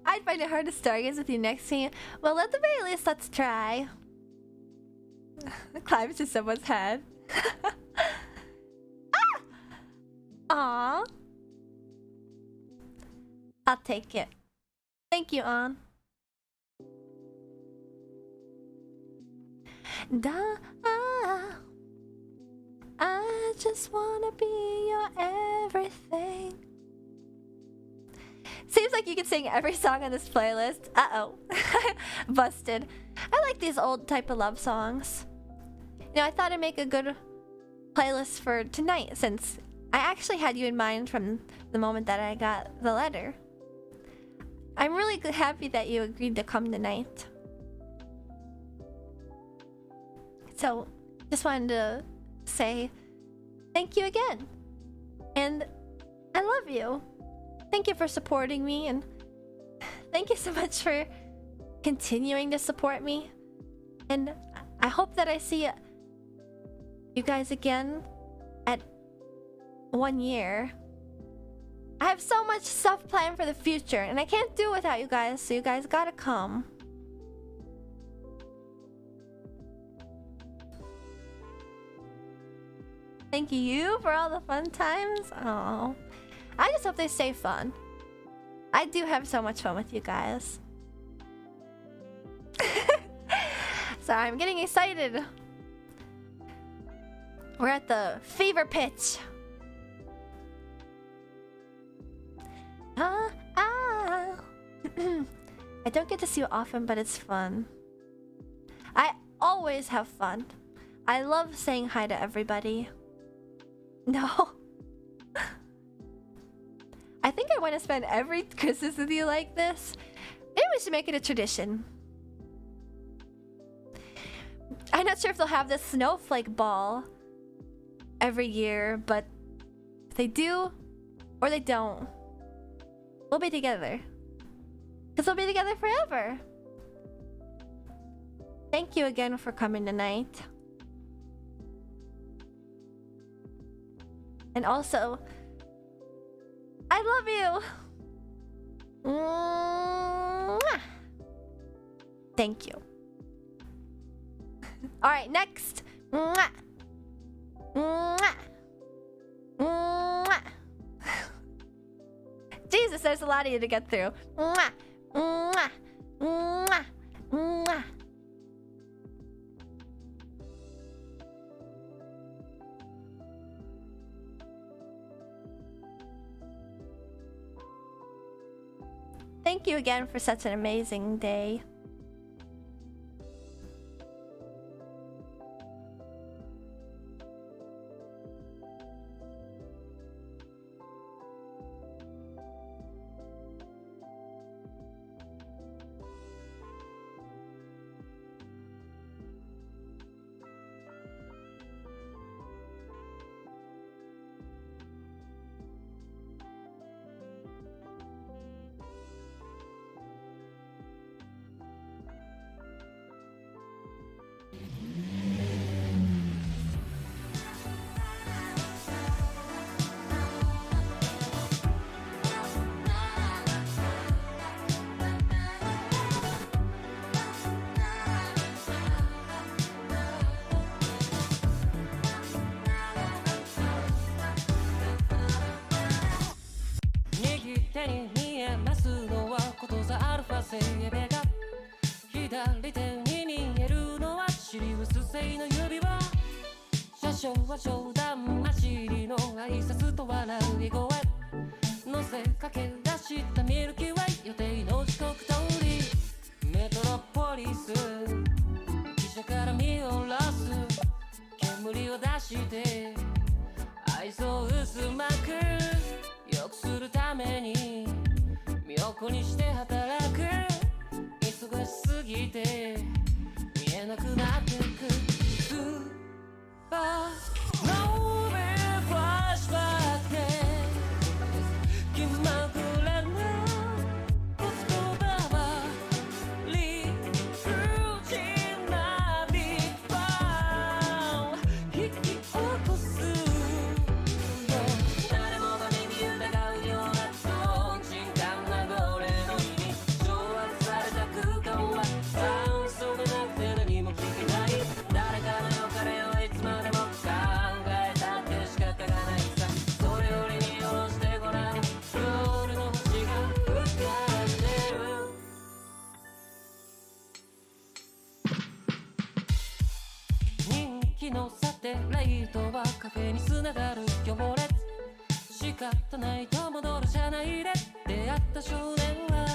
I'd find it hard to stargaze with you next to you. Well, at the very least, let's try. Climbs to someone's head. Ah! Aww. I'll take it. Thank you, An. I just wanna be your everything. Seems like you can sing every song on this playlist. Uh-oh. Busted. I like these old type of love songs. You know, I thought I'd make a good playlist for tonight since I actually had you in mind from the moment that I got the letter. I'm really happy that you agreed to come tonight. So, just wanted to say thank you again. And I love you. Thank you for supporting me, and thank you so much for continuing to support me. And I hope that I see you guys again at 1 year. I have so much stuff planned for the future, and I can't do it without you guys, so you guys gotta come. Thank you for all the fun times. Oh, I just hope they stay fun. I do have so much fun with you guys. So I'm getting excited. We're at the fever pitch. I don't get to see you often, but it's fun. I always have fun. I love saying hi to everybody. No. I think I want to spend every Christmas with you like this. Maybe we should make it a tradition. I'm not sure if they'll have this Snowflake ball every year, but if they do or they don't, we'll be together. Because we'll be together forever. Thank you again for coming tonight. And also, I love you. Mwah. Thank you. All right, next. Mwah. Mwah. Mwah. Jesus, there's a lot of you to get through. Mwah. Mwah. Mwah. Mwah. Thank you again for such an amazing day. 所は冗談交じりの挨拶と笑い声乗せかけ出したミルキーウェイ予定の時刻通りメトロポリス汽車から見下ろす煙を出して愛想薄まく良くするために身を粉にして働く忙しすぎて見えなくなってくスーパーノーベルフラッシュバックで気まぐれな言葉は理不尽なビッグバン引き起こす誰もが耳疑うようなとんちんかんな号令の日に掌握された空間はそうでなくて何も聞けない誰かの良かれをいつまでも考えたって仕方がないさそれよりに下ろしてごらん夜の星が浮かんでる人気のサテライトはカフェに繋がる行列仕方ないと戻る車内で出会った少年は